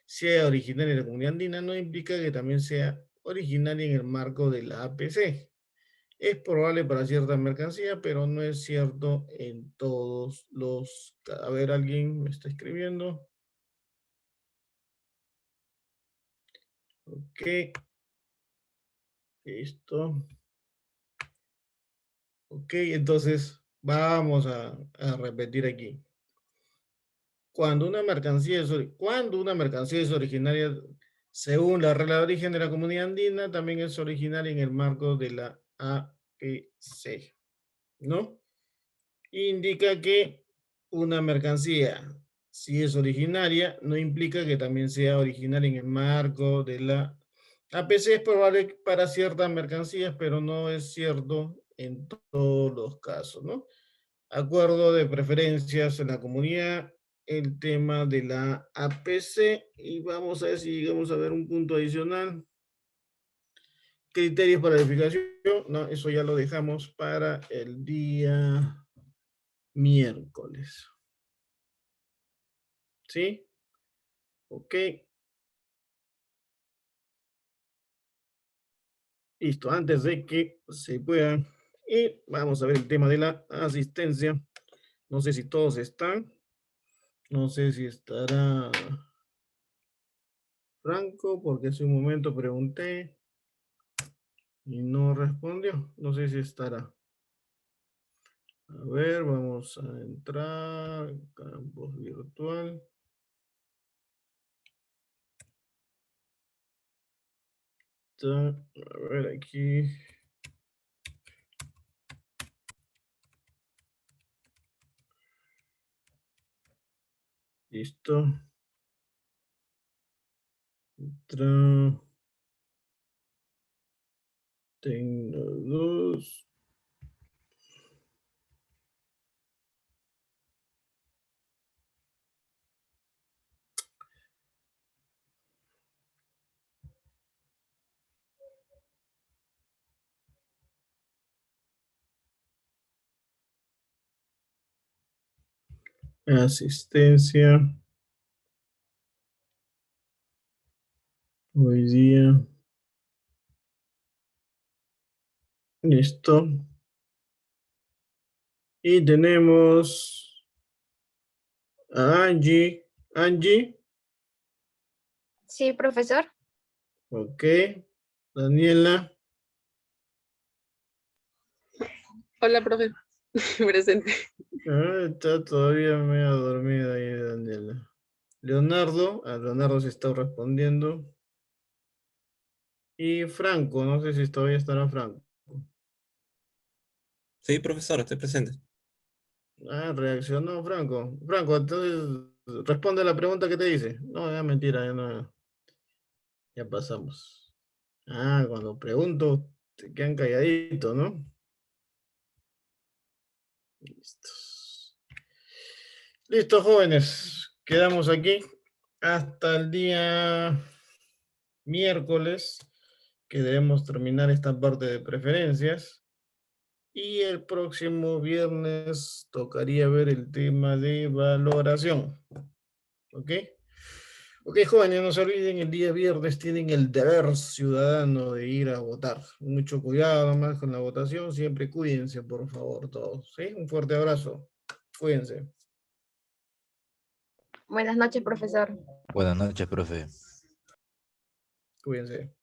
sea originaria en la Comunidad Andina no implica que también sea originaria en el marco de la APC. Es probable para ciertas mercancías, pero no es cierto en todos los... A ver, alguien me está escribiendo. Ok. Listo. Ok, entonces vamos a repetir aquí. Cuando una mercancía es originaria, según la regla de origen de la Comunidad Andina, también es originaria en el marco de la APC, ¿no? Indica que una mercancía, si es originaria, no implica que también sea originaria en el marco de la APC. Es probable para ciertas mercancías, pero no es cierto en todos los casos, ¿no? Acuerdo de preferencias en la comunidad, el tema de la APC, y vamos a ver si llegamos a ver un punto adicional. Criterios para verificación, no, eso ya lo dejamos para el día miércoles. ¿Sí? Ok. Listo, antes de que se pueda. Y vamos a ver el tema de la asistencia. No sé si todos están. No sé si estará Franco, porque hace un momento pregunté y no respondió. No sé si estará. A ver, vamos a entrar. Campus virtual. A ver aquí. Listo. Tengo dos. Asistencia. Hoy día. Listo. Y tenemos a Angie. Angie. Sí, profesor. Ok. Daniela. Hola, profe. Presente. Está todavía medio dormida ahí, Daniela. Leonardo. A Leonardo se está respondiendo. Y Franco. No sé si todavía estará Franco. Sí, profesor, estoy presente. Ah, reaccionó Franco. Franco, entonces responde la pregunta que te hice. No, ya mentira, ya no. Ya pasamos. Ah, cuando pregunto, te quedan calladitos, ¿no? Listos. Listo, jóvenes. Quedamos aquí hasta el día miércoles, que debemos terminar esta parte de preferencias. Y el próximo viernes tocaría ver el tema de valoración. ¿Ok? Ok, jóvenes, no se olviden, el día viernes tienen el deber ciudadano de ir a votar. Mucho cuidado nomás con la votación, siempre cuídense, por favor, todos. ¿Sí? Un fuerte abrazo. Cuídense. Buenas noches, profesor. Buenas noches, profe. Cuídense.